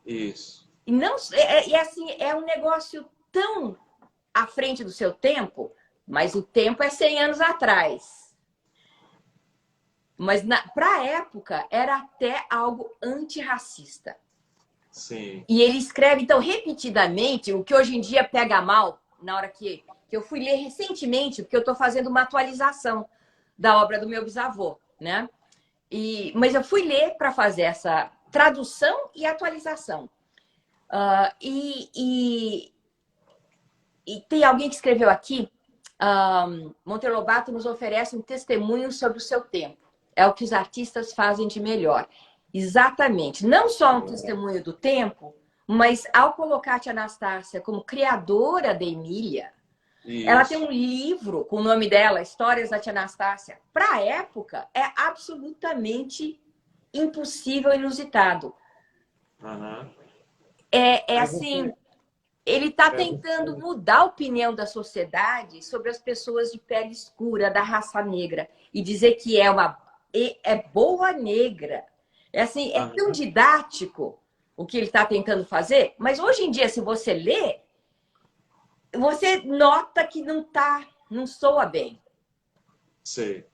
Isso. E não, assim, é um negócio tão à frente do seu tempo, mas o tempo é 100 anos atrás. Mas para a época era até algo antirracista. Sim. E ele escreve, então, repetidamente, o que hoje em dia pega mal, na hora que eu fui ler recentemente, porque eu estou fazendo uma atualização da obra do meu bisavô, né? Mas eu fui ler para fazer essa tradução e atualização. E tem alguém que escreveu aqui, Monteiro Lobato nos oferece um testemunho sobre o seu tempo. É o que os artistas fazem de melhor. Exatamente. Não só um testemunho do tempo, mas ao colocar a Tia Anastácia como criadora da Emília, ela tem um livro com o nome dela, Histórias da Tia Anastácia. Para a época, é absolutamente impossível, inusitado. É assim, ele está tentando mudar a opinião da sociedade sobre as pessoas de pele escura, da raça negra, e dizer que é boa negra. É assim, é tão didático o que ele está tentando fazer, mas hoje em dia, se você lê, você nota que não soa bem. Sei.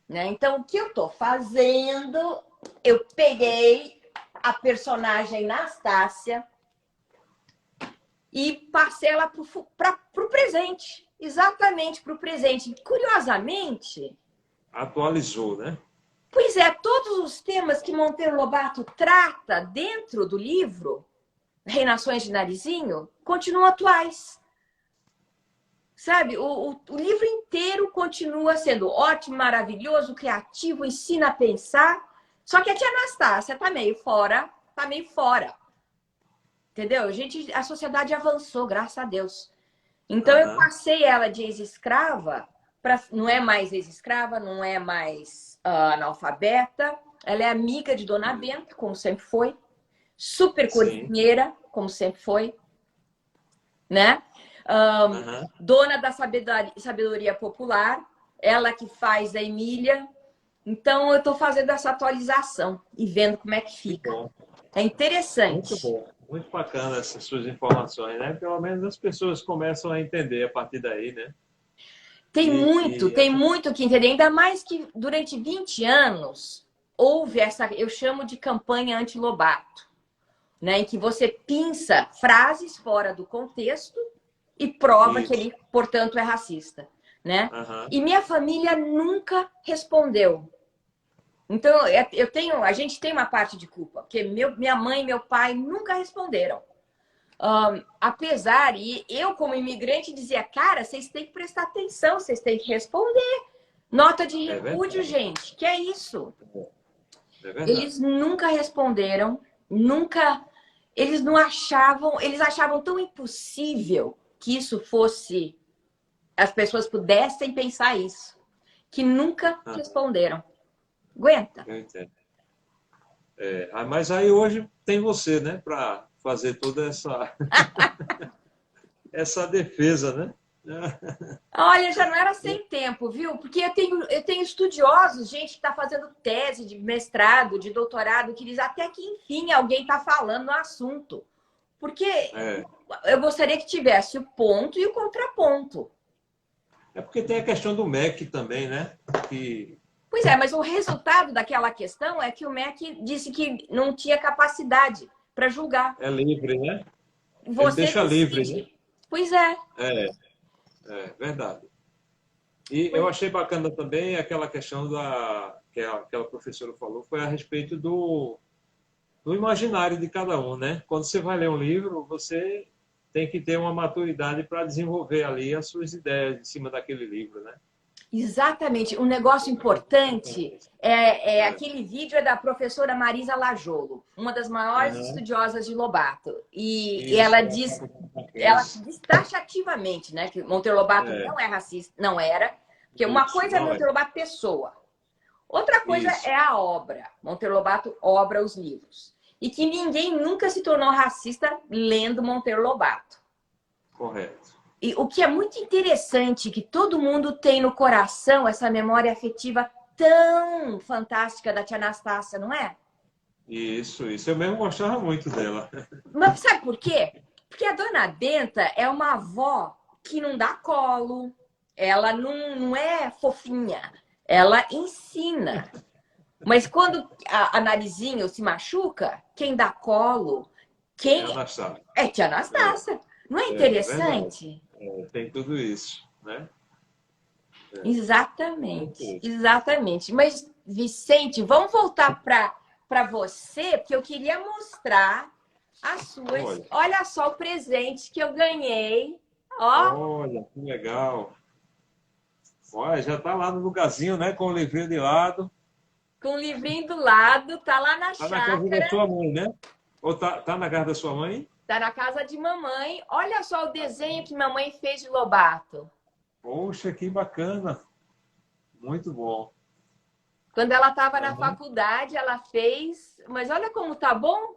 Né? Então, o que eu estou fazendo, eu peguei a personagem Anastácia e passei ela para o presente. Exatamente para o presente. Curiosamente... Atualizou, né? Pois é, todos os temas que Monteiro Lobato trata dentro do livro, Reinações de Narizinho, continuam atuais. Sabe, o livro inteiro continua sendo ótimo, maravilhoso, criativo, ensina a pensar. Só que a Tia Anastácia tá meio fora. Entendeu? A sociedade avançou, graças a Deus. Então eu passei ela de ex-escrava, não é mais ex-escrava, não é mais analfabeta. Ela é amiga de Dona Benta, como sempre foi. Super cozinheira, como sempre foi. Né? Dona da sabedoria popular, ela que faz a Emília. Então, eu estou fazendo essa atualização e vendo como é que fica. É interessante. Muito bom. Muito bacana essas suas informações, né? Pelo menos as pessoas começam a entender a partir daí, né? Tem muito que entender. Ainda mais que durante 20 anos houve eu chamo de campanha anti-Lobato, né? Em que você pinça frases fora do contexto e prova que ele, portanto, é racista, né? E minha família nunca respondeu. Então, a gente tem uma parte de culpa, porque minha mãe e meu pai nunca responderam. Apesar, e eu como imigrante dizia, cara, vocês têm que prestar atenção, vocês têm que responder. Nota de repúdio, gente, que é isso? Eles nunca responderam, nunca... Eles achavam tão impossível que isso fosse, as pessoas pudessem pensar isso, que nunca responderam. Aguenta. Eu entendo. Mas aí hoje tem você, né, para fazer toda essa defesa, né? Olha, já não era sem tempo, viu? Porque eu tenho estudiosos, gente que está fazendo tese de mestrado, de doutorado, que diz até que, enfim, alguém está falando no assunto. Porque eu gostaria que tivesse o ponto e o contraponto. É porque tem a questão do MEC também, né? Que Pois é, mas o resultado daquela questão é que o MEC disse que não tinha capacidade para julgar. É livre, né? Ele Você deixa livre, né? decide. Pois é. É, é verdade. E eu Pois- achei bacana também aquela questão que aquela professora falou, foi a respeito do imaginário de cada um, né? Quando você vai ler um livro, você tem que ter uma maturidade para desenvolver ali as suas ideias em cima daquele livro, né? Exatamente. Um negócio importante é É. aquele vídeo é da professora Marisa Lajolo, uma das maiores Aham. estudiosas de Lobato. E Isso, ela é a diz, Fátima ela Marquez. diz taxativamente, né, que Monteiro Lobato É, não é racista, não era, porque uma isso, coisa é não é. Monteiro Lobato pessoa, outra coisa Isso, é a obra. Monteiro Lobato obra os livros. E que ninguém nunca se tornou racista lendo Monteiro Lobato. correto. E o que é muito interessante, que todo mundo tem no coração essa memória afetiva tão fantástica da tia Anastácia, não é? Isso. Eu mesmo gostava muito dela. Mas sabe por quê? Porque a dona Benta é uma avó que não dá colo, ela não é fofinha, ela ensina. Mas quando a Narizinho se machuca, quem dá colo, É quem Anastácio. é tia É, Anastácia. Não é é verdade. interessante? É, tem tudo isso, né? Muito Exatamente, isso. exatamente. Mas, Vicente, vamos voltar para você, porque eu queria mostrar as suas. Olha, Olha só o presente que eu ganhei. Ó, olha, que legal. Olha, já está lá no lugarzinho, né? Com o livrinho de lado. com o livrinho do lado, tá lá na Está na casa da chácara, sua mãe, né? Ou tá na casa da sua mãe? tá na casa de mamãe. Olha só o desenho que mamãe fez de Lobato. Poxa, que bacana. Muito bom. Quando ela estava na Aham. faculdade, ela fez. Mas olha como tá bom.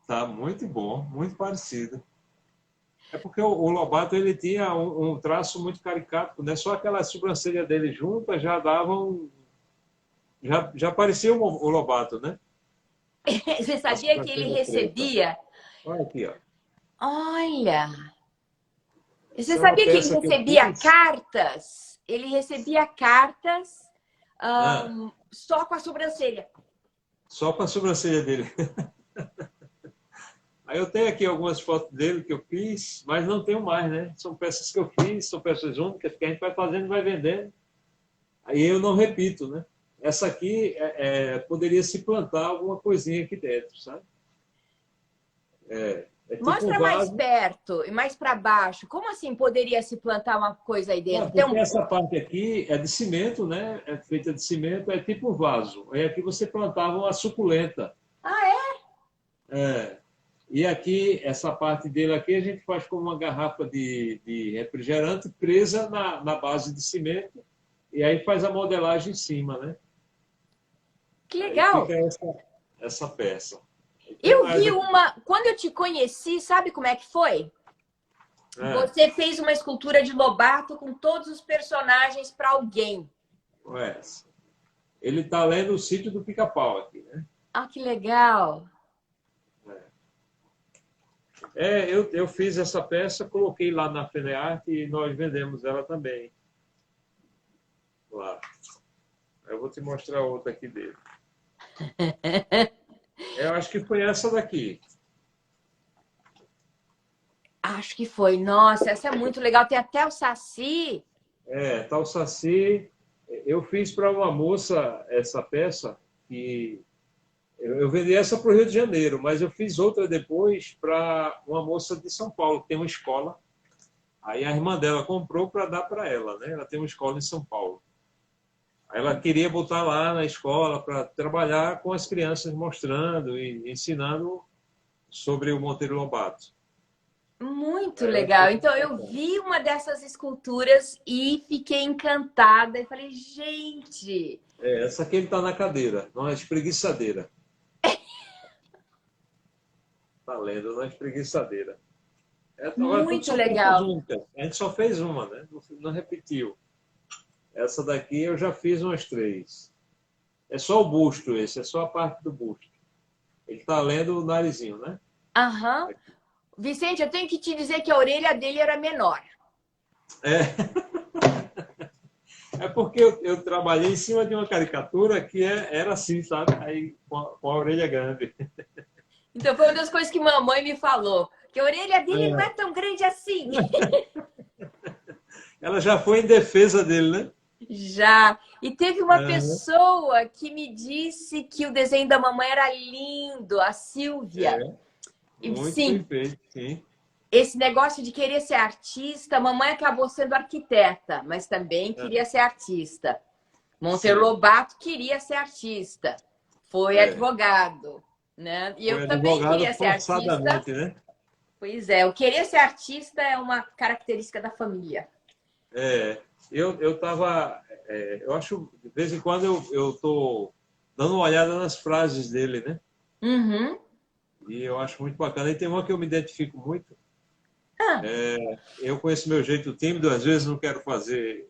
Tá muito bom, muito parecido. É porque o Lobato ele tinha um traço muito caricato, né? Só aquela sobrancelha dele junta já davam. Já parecia o Lobato, né? Você A sabia que ele sobrancelha preta. recebia? Olha aqui, ó. Olha! Você Isso é uma sabia que ele peça que eu recebia fiz. cartas? Ele recebia cartas Ah, só com a sobrancelha. só com a sobrancelha dele. Aí eu tenho aqui algumas fotos dele que eu fiz, mas não tenho mais, né? São peças que eu fiz, são peças únicas que a gente vai fazendo e vai vendendo. Aí eu não repito, né? Essa aqui poderia se plantar alguma coisinha aqui dentro, sabe? É tipo um Mostra mais vaso. perto e mais para baixo. Como assim poderia se plantar uma coisa aí Não, dentro? Tem porque um... essa parte aqui é de cimento, né? É feita de cimento, é tipo um vaso. Aí aqui você plantava uma suculenta. Ah, é? É. E aqui, essa parte dele aqui, a gente faz com uma garrafa de refrigerante presa na base de cimento e aí faz a modelagem em cima, né? Que Aí fica legal. essa peça. E tem Eu mais vi aqui. uma. Quando eu te conheci, sabe como é que foi? É, Você fez uma escultura de Lobato com todos os personagens para alguém. com essa. Ele está lendo o sítio do Pica-Pau aqui, né? Ah, que legal. Eu fiz essa peça, coloquei lá na FENEARTE e nós vendemos ela também. Lá. Eu vou te mostrar outra aqui dele. Eu acho que foi essa daqui. Acho que foi. Nossa, essa é muito legal. Tem até o Saci. Tá o Saci. Eu fiz para uma moça essa peça que eu vendi essa para o Rio de Janeiro, mas eu fiz outra depois para uma moça de São Paulo, que tem uma escola. Aí a irmã dela comprou para dar para ela, né? Ela tem uma escola em São Paulo. Aí ela queria botar lá na escola para trabalhar com as crianças, mostrando e ensinando sobre o Monteiro Lobato. Muito Aí eu achei legal. muito Então, eu bacana. vi uma dessas esculturas e fiquei encantada. E falei, gente, Essa aqui ele está na cadeira, numa espreguiçadeira. Está lendo na espreguiçadeira. Agora, tudo muito são peças legal. únicas. A gente só fez uma, né? Não repetiu. Essa daqui eu já fiz umas três. É só o busto esse, é só a parte do busto. Ele está lendo o narizinho, né? Aham. Vicente, eu tenho que te dizer que a orelha dele era menor. É, É porque eu trabalhei em cima de uma caricatura que era assim, sabe? Aí com a orelha grande. Então foi uma das coisas que mamãe me falou, que a orelha dele não é tão grande assim. Ela já foi em defesa dele, né? Já. E teve uma Aham. pessoa que me disse que o desenho da mamãe era lindo, a Silvia. É, E muito bem sim, feito, sim. esse negócio de querer ser artista, a mamãe acabou sendo arquiteta, mas também É, queria ser artista. Monteiro sim, Lobato queria ser artista, foi é. advogado, né? E Foi eu também advogado queria ser artista. forçadamente, né? Pois é, o querer ser artista é uma característica da família. É, eu tava, eu acho, de vez em quando eu tô dando uma olhada nas frases dele, né? Uhum. E eu acho muito bacana. E tem uma que eu me identifico muito. Ah, Eu conheço meu jeito tímido, às vezes não quero fazer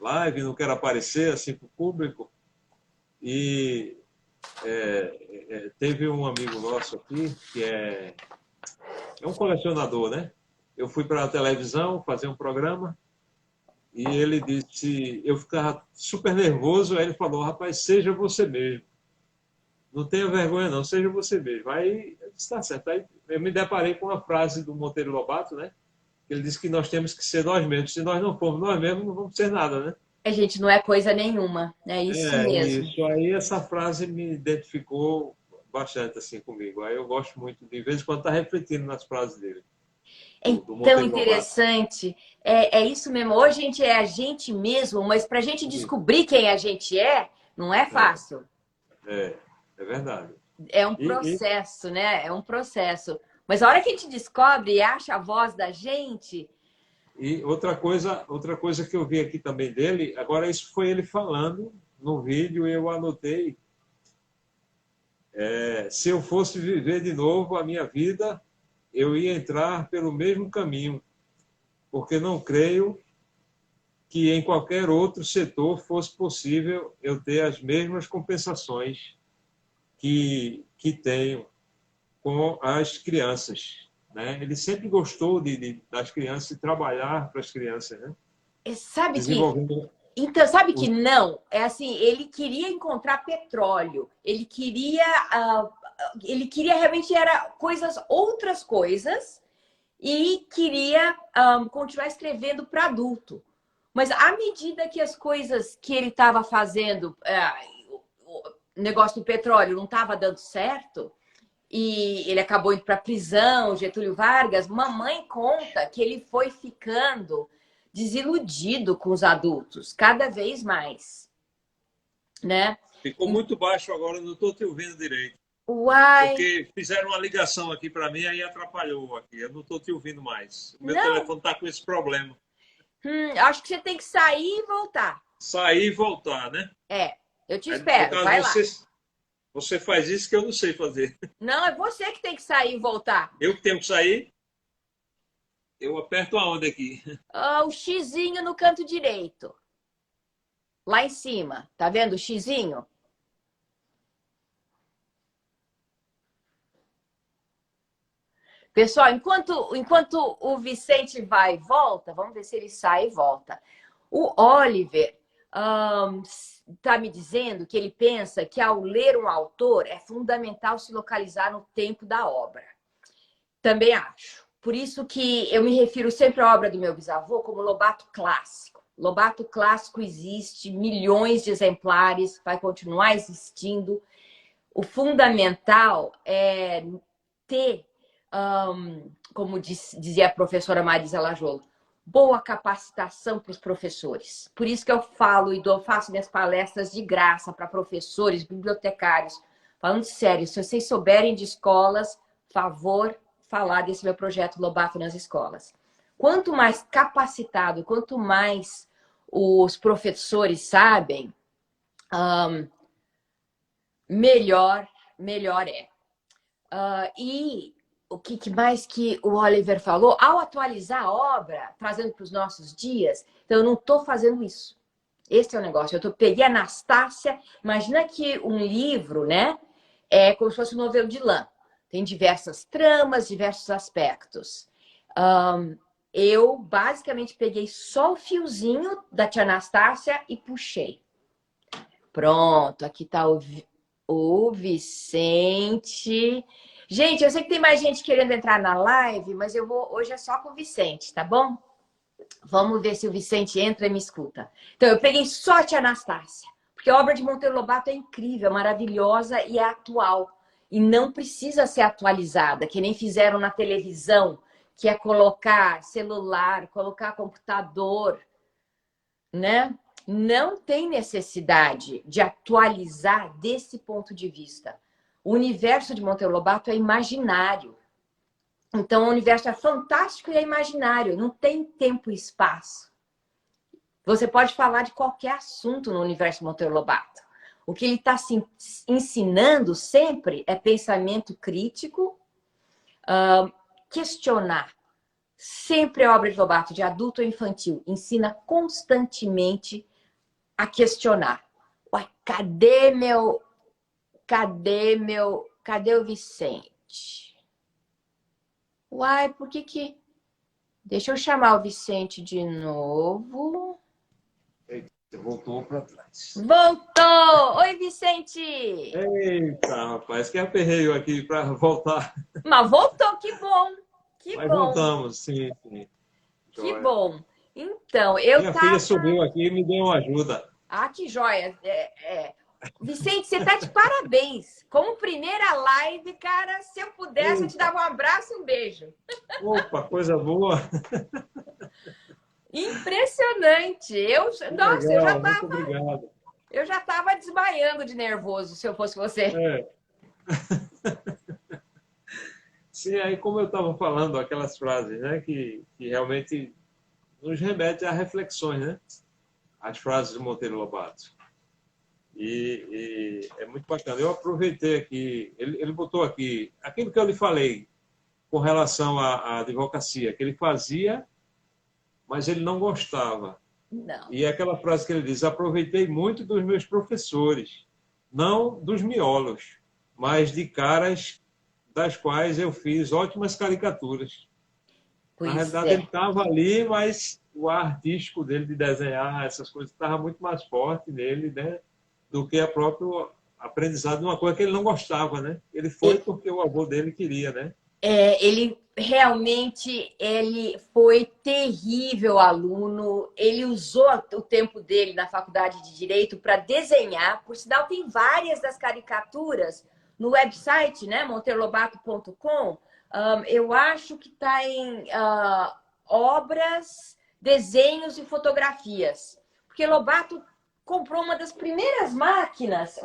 live, não quero aparecer assim para o público. E teve um amigo nosso aqui que é um colecionador, né? Eu fui para a televisão fazer um programa e ele disse, eu ficava super nervoso, aí ele falou, rapaz, seja você mesmo. Não tenha vergonha não, seja você mesmo. Aí eu disse, tá certo. Aí eu me deparei com uma frase do Monteiro Lobato, né? Ele disse que nós temos que ser nós mesmos. Se nós não formos nós mesmos, não vamos ser nada, né? a gente não é coisa nenhuma, é isso É mesmo. isso. Aí essa frase me identificou bastante assim comigo. Aí eu gosto muito, de vez em quando, estar refletindo nas frases dele, É do tão Monteiro Lobato. interessante. É isso mesmo. Hoje a gente é a gente mesmo, mas para a gente descobrir quem a gente é, não é É, fácil. é verdade. É um E, processo, né? É um processo. Mas a hora que a gente descobre e acha a voz da gente, e outra coisa que eu vi aqui também dele, agora isso foi ele falando no vídeo e eu anotei. Se eu fosse viver de novo a minha vida, eu ia entrar pelo mesmo caminho, porque não creio que em qualquer outro setor fosse possível eu ter as mesmas compensações que tenho com as crianças. Né? Ele sempre gostou das crianças e trabalhar para as crianças, né? sabe que Desenvolvendo então, sabe que os... não? É assim, ele queria encontrar petróleo, ele queria realmente era coisas, outras coisas, e queria continuar escrevendo para adulto. Mas à medida que as coisas que ele estava fazendo, o negócio do petróleo não estava dando certo, e ele acabou indo para a prisão, Getúlio Vargas, mamãe conta que ele foi ficando desiludido com os adultos, cada vez mais, né? Ficou muito baixo agora, não estou te ouvindo direito. Uai, Porque fizeram uma ligação aqui para mim, aí atrapalhou aqui. Eu não estou te ouvindo mais. O meu não, telefone está com esse problema. acho que você tem que sair e voltar. Sair e voltar, né? É, eu te No espero, caso, vai lá. você faz isso que eu não sei fazer. Não, é você que tem que sair e voltar. Eu que tenho que sair, eu aperto aonde aqui? O xizinho no canto direito, lá em cima, tá vendo o xizinho? Pessoal, enquanto o Vicente vai e volta, vamos ver se ele sai e volta. O Oliver está me dizendo que ele pensa que ao ler um autor é fundamental se localizar no tempo da obra. Também acho. Por isso que eu me refiro sempre à obra do meu bisavô como Lobato clássico. Lobato clássico existe, milhões de exemplares, vai continuar existindo. O fundamental é ter, como dizia a professora Marisa Lajolo, boa capacitação para os professores. Por isso que eu falo e faço minhas palestras de graça para professores, bibliotecários. Falando sério, se vocês souberem de escolas, favor falar desse meu projeto Lobato nas escolas. Quanto mais capacitado, quanto mais os professores sabem, melhor é. E o que mais que o Oliver falou? Ao atualizar a obra, trazendo para os nossos dias, então eu não estou fazendo isso. Esse é o negócio. Peguei a Anastácia, imagina que um livro, né? É como se fosse um novelo de lã. Tem diversas tramas, diversos aspectos. eu basicamente peguei só o fiozinho da tia Anastácia e puxei. Pronto, aqui tá o Vicente. Gente, eu sei que tem mais gente querendo entrar na live, mas eu vou hoje é só com o Vicente, tá bom? Vamos ver se o Vicente entra e me escuta. Então, eu peguei só a tia Anastácia, porque a obra de Monteiro Lobato é incrível, maravilhosa e é atual. E não precisa ser atualizada, que nem fizeram na televisão, que é colocar celular, colocar computador, né? Não tem necessidade de atualizar desse ponto de vista. O universo de Monteiro Lobato é imaginário. Então, o universo é fantástico e é imaginário, não tem tempo e espaço. Você pode falar de qualquer assunto no universo de Monteiro Lobato. O que ele está ensinando sempre é pensamento crítico, questionar. Sempre a obra de Lobato, de adulto ou infantil, ensina constantemente a questionar. Uai, cadê o Vicente? Uai, por que... Deixa eu chamar o Vicente de novo. Voltou para trás. Voltou! Oi, Vicente! Eita, rapaz, que aperreio aqui para voltar. Mas voltou, que bom! Que Mas bom! voltamos, sim. Que Joia. bom! Então, eu Minha filha subiu aqui e me deu uma ajuda. Ah, que joia! Vicente, você tá de parabéns! Como primeira live, cara, se eu pudesse, eu te dava um abraço e um beijo. Opa, coisa boa! Impressionante! Nossa, Legal, muito obrigado. Eu já tava desmaiando de nervoso, se eu fosse você. Sim, aí como eu estava falando, aquelas frases, né, que realmente nos remetem a reflexões, né? As frases de Monteiro Lobato. E é muito bacana. Eu aproveitei aqui, ele botou aqui, aquilo que eu lhe falei com relação à advocacia, que ele fazia, mas ele não gostava. Não. E aquela frase que ele diz, aproveitei muito dos meus professores, não dos miolos, mas de caras das quais eu fiz ótimas caricaturas. Na realidade, ele estava ali, mas o ar artístico dele de desenhar essas coisas estava muito mais forte nele, né, do que a próprio aprendizado de uma coisa que ele não gostava, né? Ele foi porque o avô dele queria, né? Ele realmente foi terrível aluno. Ele usou o tempo dele na faculdade de Direito para desenhar. Por sinal, tem várias das caricaturas no website, né? monteirolobato.com. Eu acho que está em obras, desenhos e fotografias. Porque Lobato comprou uma das primeiras máquinas,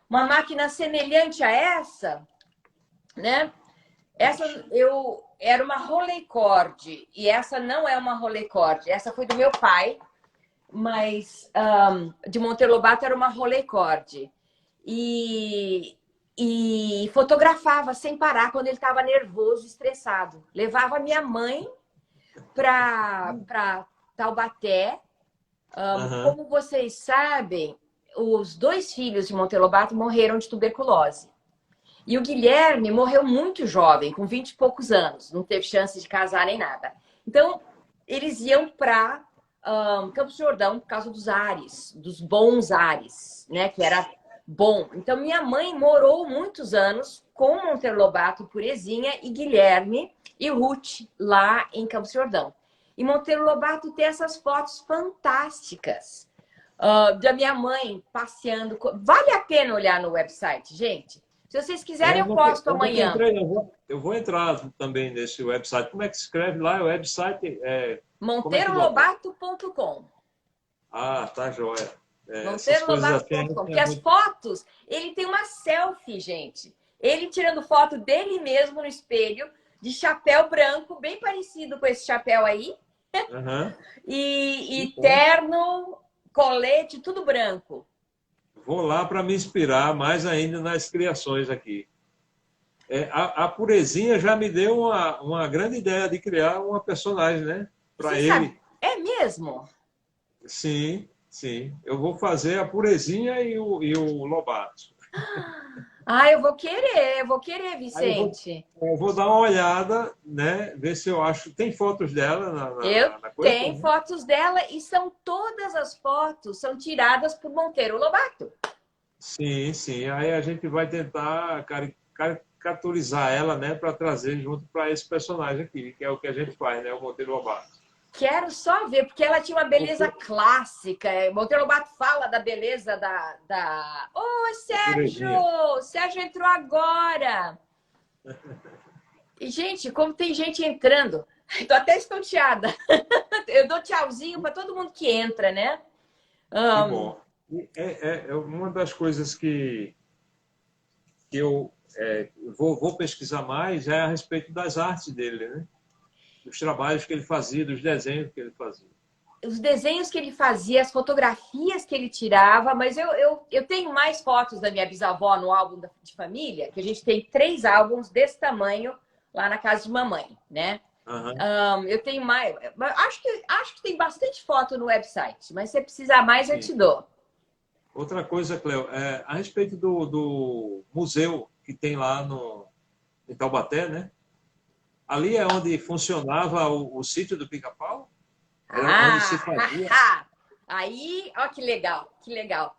uma máquina semelhante a essa, né? Essa era uma Rolleicord, e essa não é uma Rolleicord. Essa foi do meu pai, mas de Monteiro Lobato era uma Rolleicord. E fotografava sem parar quando ele estava nervoso, estressado. Levava minha mãe para Taubaté. Como vocês sabem, os 2 filhos de Monteiro Lobato morreram de tuberculose. E o Guilherme morreu muito jovem, com 20 e poucos anos. Não teve chance de casar nem nada. Então, eles iam para Campos do Jordão por causa dos ares, dos bons ares, né? Que era bom. Então, minha mãe morou muitos anos com Monteiro Lobato, Purezinha e Guilherme e Ruth lá em Campos do Jordão. E Monteiro Lobato tem essas fotos fantásticas da minha mãe passeando. Vale a pena olhar no website, gente. Se vocês quiserem, eu posto amanhã. Eu vou entrar também nesse website. Como é que se escreve lá? O website monteirolobato.com. Ah, tá joia. monteirolobato.com. Porque as fotos, ele tem uma selfie, gente. Ele tirando foto dele mesmo no espelho, de chapéu branco, bem parecido com esse chapéu aí. E terno, colete, tudo branco. Vou lá para me inspirar mais ainda nas criações aqui. A Purezinha já me deu uma grande ideia de criar uma personagem, né? Para ele. Sabe? É mesmo? Sim, sim. Eu vou fazer a Purezinha e o Lobato. Ah, eu vou querer, Aí Vicente. eu vou dar uma olhada, né? Ver se eu acho. Tem fotos dela na, na, Eu na na coisa? tenho Né? fotos dela e são todas as fotos são tiradas por Monteiro Lobato. Sim, sim. Aí a gente vai tentar caricaturizar ela, né? Para trazer junto para esse personagem aqui, que é o que a gente faz, né? O Monteiro Lobato. Quero só ver, porque ela tinha uma beleza clássica. Monteiro Lobato fala da beleza da... Ô, Sérgio! Naturezinha. Sérgio entrou agora! E, gente, como tem gente entrando. Tô até estonteada. Eu dou tchauzinho para todo mundo que entra, né? Que Ahn, bom. E é uma das coisas que eu vou pesquisar mais é a respeito das artes dele, né? Dos trabalhos que ele fazia, dos desenhos que ele fazia. os desenhos que ele fazia, as fotografias que ele tirava, mas eu tenho mais fotos da minha bisavó no álbum de família, que a gente tem 3 álbuns desse tamanho lá na casa de mamãe, né? Aham. Eu tenho mais. Acho que tem bastante foto no website, mas se você precisar mais, eu Sim. te dou. Outra coisa, Cleo, a respeito do museu que tem lá no, em Taubaté, né? Ali é onde funcionava o sítio do Pica-Pau? Era onde se Ah, fazia? haha! Aí, ó, que legal, que legal.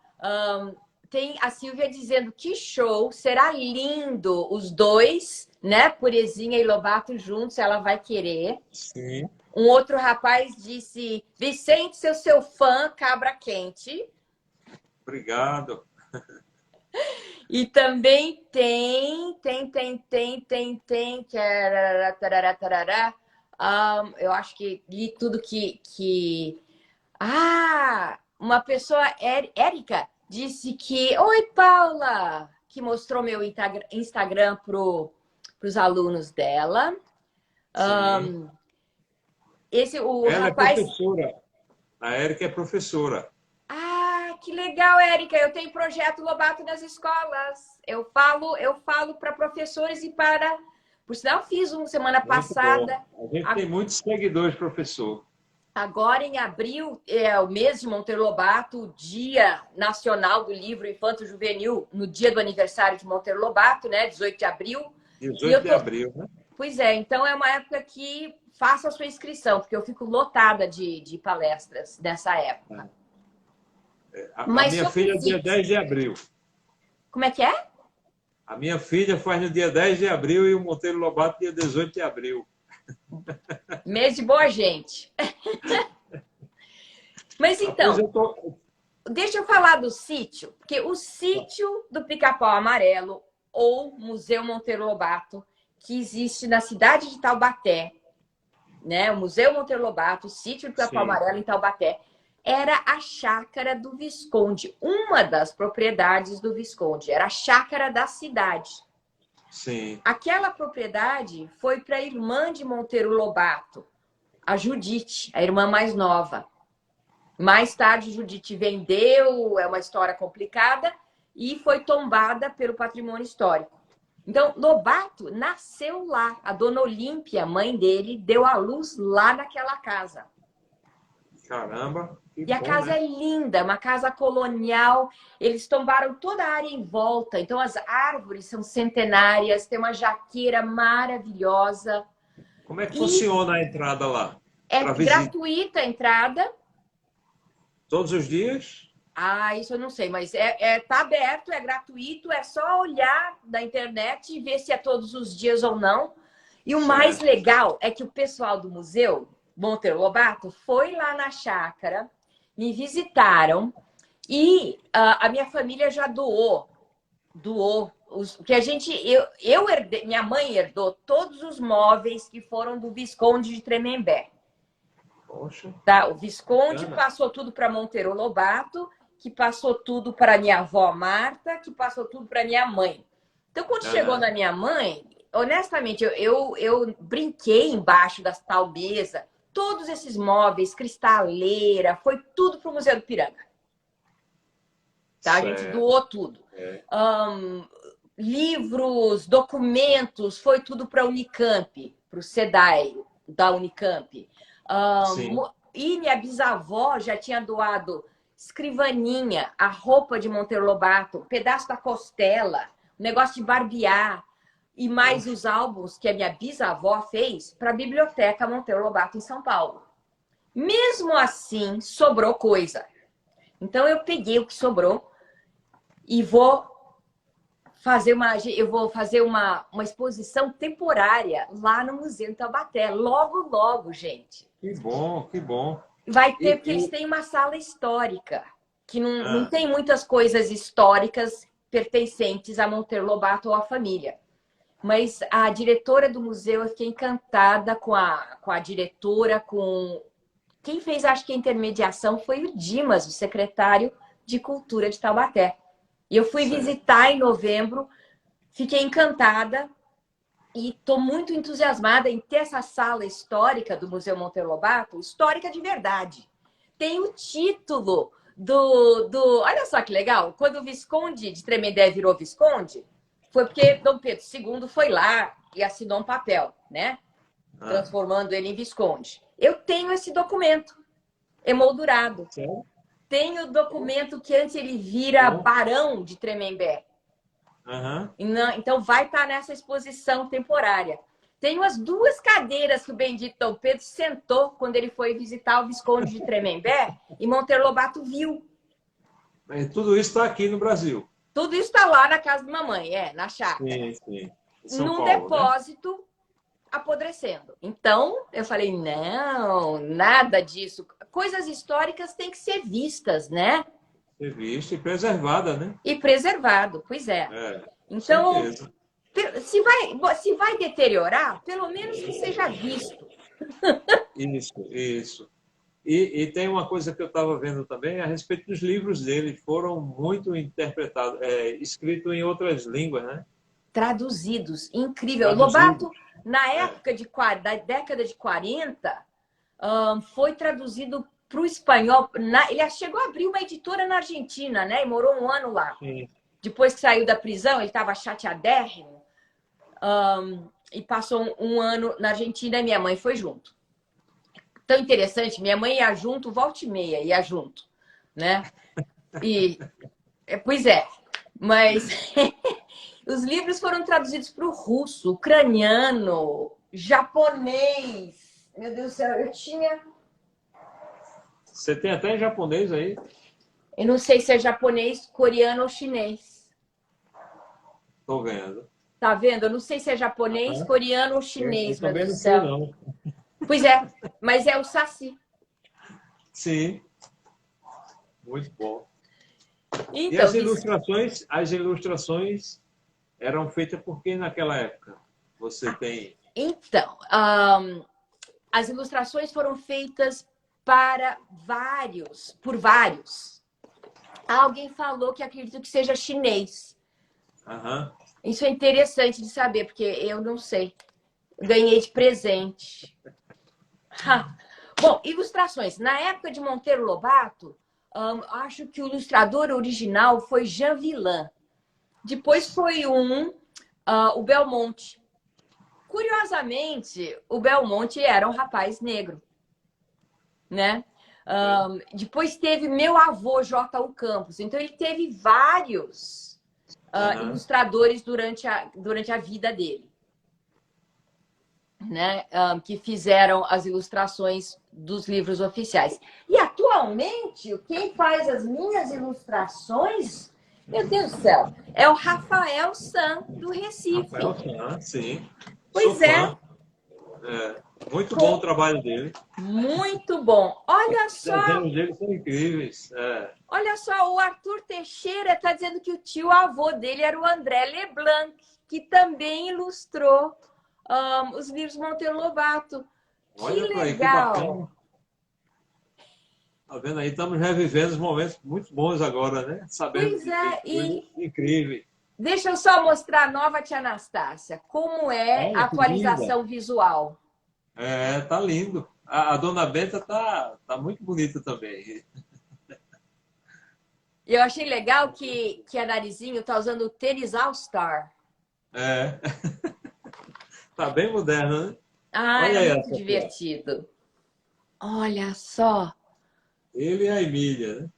Tem a Silvia dizendo que show, será lindo os dois, né? Purezinha e Lobato juntos, ela vai querer. Sim. Um outro rapaz disse: Vicente, seu fã, cabra quente. Obrigado. E também tem, que é tarará, tarará. Eu acho que li tudo que... Ah, uma pessoa, Érica, disse que... Oi, Paula! Que mostrou meu Instagram para os alunos dela. Sim. O Ela é rapaz... professora. A Érica é professora. Ah, que legal, Érica. Eu tenho projeto Lobato nas escolas. Eu falo para professores e para... Por sinal, fiz um semana Muito bom. passada. A gente tem muitos seguidores, professor. Agora, em abril, é o mês de Monteiro Lobato, o Dia Nacional do Livro Infanto Juvenil, no dia do aniversário de Monteiro Lobato, né? 18 de abril. E 18 eu de tô... abril, né? Pois é, então é uma época que faça a sua inscrição, porque eu fico lotada de palestras nessa época. A Mas minha sobre filha é dia sítio, 10 de abril. como é que é? A minha filha faz no dia 10 de abril e o Monteiro Lobato dia 18 de abril. Mês de boa gente. Mas Ah, pois então, eu tô. deixa eu falar do sítio, porque o sítio do Pica-Pau Amarelo, ou Museu Monteiro Lobato, que existe na cidade de Taubaté, né? O Museu Monteiro Lobato, o sítio do Pica-Pau Sim, Amarelo em Taubaté, era a chácara do Visconde, uma das propriedades do Visconde, era a chácara da cidade. sim. Aquela propriedade foi para a irmã de Monteiro Lobato, a Judite, a irmã mais nova. Mais tarde, Judite vendeu, é uma história complicada, e foi tombada pelo patrimônio histórico. Então, Lobato nasceu lá. A dona Olímpia, mãe dele, deu à luz lá naquela casa. Caramba, que E a bom, casa né? é linda, é uma casa colonial. Eles tombaram toda a área em volta. Então, as árvores são centenárias, tem uma jaqueira maravilhosa. Como é que E funciona a entrada lá? é Para visita? gratuita a entrada. Todos os dias? Ah, isso eu não sei, mas tá aberto, é gratuito, é só olhar na internet e ver se é todos os dias ou não. E o mais Certo. legal é que o pessoal do museu Monteiro Lobato foi lá na chácara, me visitaram e a minha família já doou os que a gente eu herdei, minha mãe herdou todos os móveis que foram do Visconde de Tremembé. Poxa, Tá? O Visconde bacana. passou tudo para Monteiro Lobato, que passou tudo para minha avó Marta, que passou tudo para minha mãe. Então, quando chegou Aham. na minha mãe, honestamente, eu brinquei embaixo da tal mesa, todos esses móveis, cristaleira, foi tudo para o Museu do Piranga. Tá? A gente Certo. doou tudo. É. Livros, documentos, foi tudo para a Unicamp, para o SEDAI da Unicamp. Sim. E minha bisavó já tinha doado escrivaninha, a roupa de Monteiro Lobato, um pedaço da costela, negócio de barbear e mais os álbuns que a minha bisavó fez para a Biblioteca Monteiro Lobato em São Paulo. Mesmo assim, sobrou coisa. Então eu peguei o que sobrou e vou fazer uma exposição temporária lá no Museu em Taubaté. Logo, logo, gente. Que bom, que bom. Vai ter, porque eles têm uma sala histórica, que não Ah, tem muitas coisas históricas pertencentes a Monteiro Lobato ou à família. Mas a diretora do museu, eu fiquei encantada com a diretora, com... Quem fez, acho que a intermediação foi o Dimas, o secretário de Cultura de Taubaté. E eu fui certo. visitar em novembro, fiquei encantada e estou muito entusiasmada em ter essa sala histórica do Museu Monteiro Lobato, histórica de verdade. Tem o título do... Olha só que legal, quando o Visconde de Tremembé virou Visconde, foi porque Dom Pedro II foi lá e assinou um papel, né? Transformando ele em Visconde. Eu tenho esse documento emoldurado. Certo. Tenho o documento que antes ele vira Barão de Tremembé. Então vai estar nessa exposição temporária. Tenho as 2 cadeiras que o bendito Dom Pedro sentou quando ele foi visitar o Visconde de Tremembé e Monteiro Lobato viu. E tudo isso está aqui no Brasil. Tudo isso está lá na casa da mamãe, na chácara. Sim, sim. São Num Paulo, depósito, né? Apodrecendo. Então, eu falei, não, nada disso. Coisas históricas têm que ser vistas, né? Ser vista e preservada, né? E preservado, pois é. Então, se vai deteriorar, pelo menos que seja visto. Isso. E tem uma coisa que eu estava vendo também a respeito dos livros dele. Foram muito interpretados, escritos em outras línguas, né? Traduzidos, incrível. Traduzidos. Lobato, na época da década de 40, foi traduzido para o espanhol. Ele chegou a abrir uma editora na Argentina, né? E morou 1 ano lá. Sim. Depois que saiu da prisão, ele estava chateadérrimo. E passou 1 ano na Argentina e minha mãe foi junto. Tão interessante, minha mãe ia junto, volta e meia, ia junto, né? Pois é, mas os livros foram traduzidos para o russo, ucraniano, japonês. Meu Deus do céu, eu tinha... Você tem até em japonês aí? Eu não sei se é japonês, coreano ou chinês. Tô vendo. Tá vendo? Eu não sei se é japonês, coreano ou chinês, eu também meu Deus não do sei, céu. não. Pois é, mas é o Saci. Sim. Muito bom. Então, E as ilustrações eram feitas por quem naquela época? Você tem... Então, as ilustrações foram feitas por vários. Alguém falou que acredito que seja chinês. Isso é interessante de saber, porque eu não sei. Ganhei de presente. Bom, ilustrações. Na época de Monteiro Lobato, acho que o ilustrador original foi Jean Villain. Depois foi o Belmonte. Curiosamente, o Belmonte era um rapaz negro, né? Depois teve meu avô, J.U. Campos. Então, ele teve vários ilustradores durante a vida dele, né? Que fizeram as ilustrações dos livros oficiais. E, atualmente, quem faz as minhas ilustrações, meu Deus do céu, é o Rafael San, do Recife. Rafael San, sim. Pois Sou fã. Muito bom o trabalho dele. Muito bom. Olha só. Os desenhos dele são incríveis. Olha só, o Arthur Teixeira está dizendo que o tio-avô dele era o André Leblanc, que também ilustrou os livros Monteiro Lobato. Olha que pra aí, legal! que bacana. Tá vendo aí? Estamos revivendo os momentos muito bons agora, né? Sabendo Pois é, coisas incríveis. Deixa eu só mostrar a nova Tia Anastácia. Como é Olha, a atualização visual. Tá lindo. A Dona Benta tá muito bonita também. Eu achei legal que a Narizinho tá usando o tênis All Star. Tá bem moderno, né? Olha é muito divertido. Olha só. Ele e a Emília, né?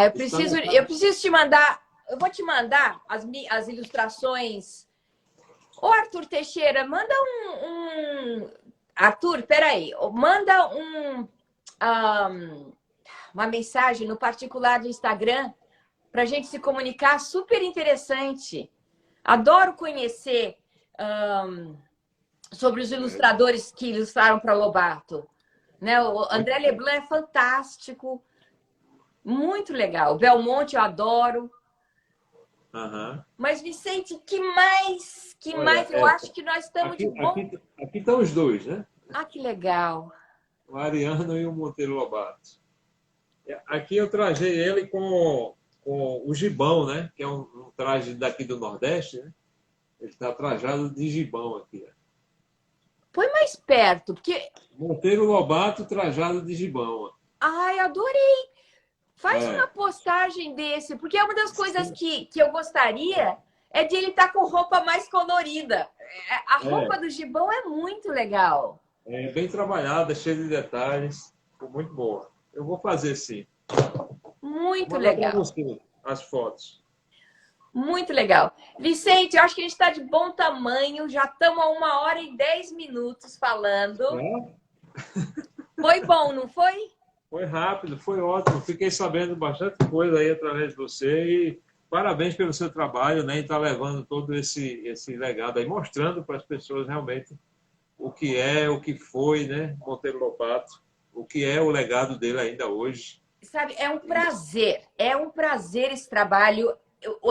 Eu preciso te mandar eu vou te mandar as ilustrações. Ô, Arthur Teixeira, manda Arthur, peraí. Manda uma mensagem no particular do Instagram para a gente se comunicar. Super interessante. Adoro conhecer sobre os ilustradores que ilustraram para Lobato. Né? O André Leblanc é fantástico. Muito legal. Belmonte eu adoro. Uhum. Mas, Vicente, que mais? Eu acho que nós estamos de bom... Aqui estão os dois, né? Ah, que legal. O Ariano e o Monteiro Lobato. Aqui eu trajei ele com o gibão, né? Que é um traje daqui do Nordeste, né? Ele está trajado de gibão aqui. Né? Põe mais perto, porque... Monteiro Lobato trajado de gibão. Ai, adorei. Faz uma postagem desse, porque é uma das coisas que eu gostaria é de ele estar com roupa mais colorida. A roupa do gibão é muito legal. É bem trabalhada, cheia de detalhes. Ficou muito boa. Eu vou fazer sim. Muito legal. Você, as fotos. Muito legal. Vicente, eu acho que a gente está de bom tamanho. Já estamos a 1h e 10 minutos falando. Foi bom, não foi? Foi rápido, foi ótimo. Fiquei sabendo bastante coisa aí através de você e parabéns pelo seu trabalho, né? E estar levando todo esse legado aí, mostrando para as pessoas realmente o que é, o que foi, né? Monteiro Lobato, o que é o legado dele ainda hoje. Sabe, é um prazer esse trabalho.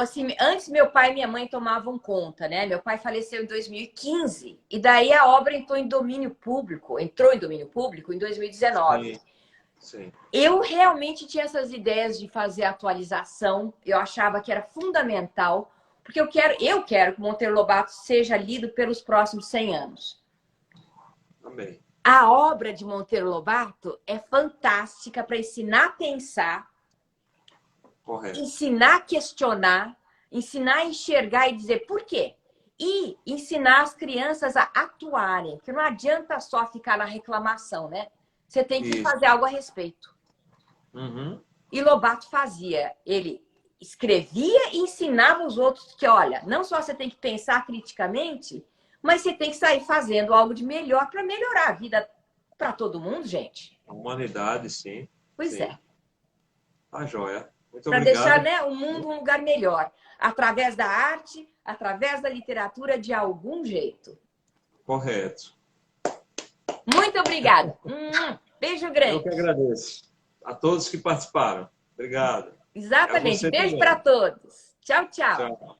Assim, antes meu pai e minha mãe tomavam conta, né? Meu pai faleceu em 2015 e daí a obra entrou em domínio público em 2019. Sim. Sim. Eu realmente tinha essas ideias de fazer atualização, eu achava que era fundamental, porque eu quero que o Monteiro Lobato seja lido pelos próximos 100 anos. Amém. A obra de Monteiro Lobato é fantástica para ensinar a pensar, correto, ensinar a questionar, ensinar a enxergar e dizer por quê. E ensinar as crianças a atuarem, porque não adianta só ficar na reclamação, né? Você tem que fazer algo a respeito. Uhum. E Lobato fazia. Ele escrevia e ensinava os outros que, olha, não só você tem que pensar criticamente, mas você tem que sair fazendo algo de melhor para melhorar a vida para todo mundo, gente. A humanidade, sim. Pois sim. é. Tá joia. Muito para obrigado. Deixar, né, o mundo um lugar melhor. Através da arte, através da literatura, de algum jeito. Correto. Muito obrigada. Beijo grande. Eu que agradeço. A todos que participaram. Obrigado. Exatamente. Beijo para todos. Tchau, tchau. Tchau.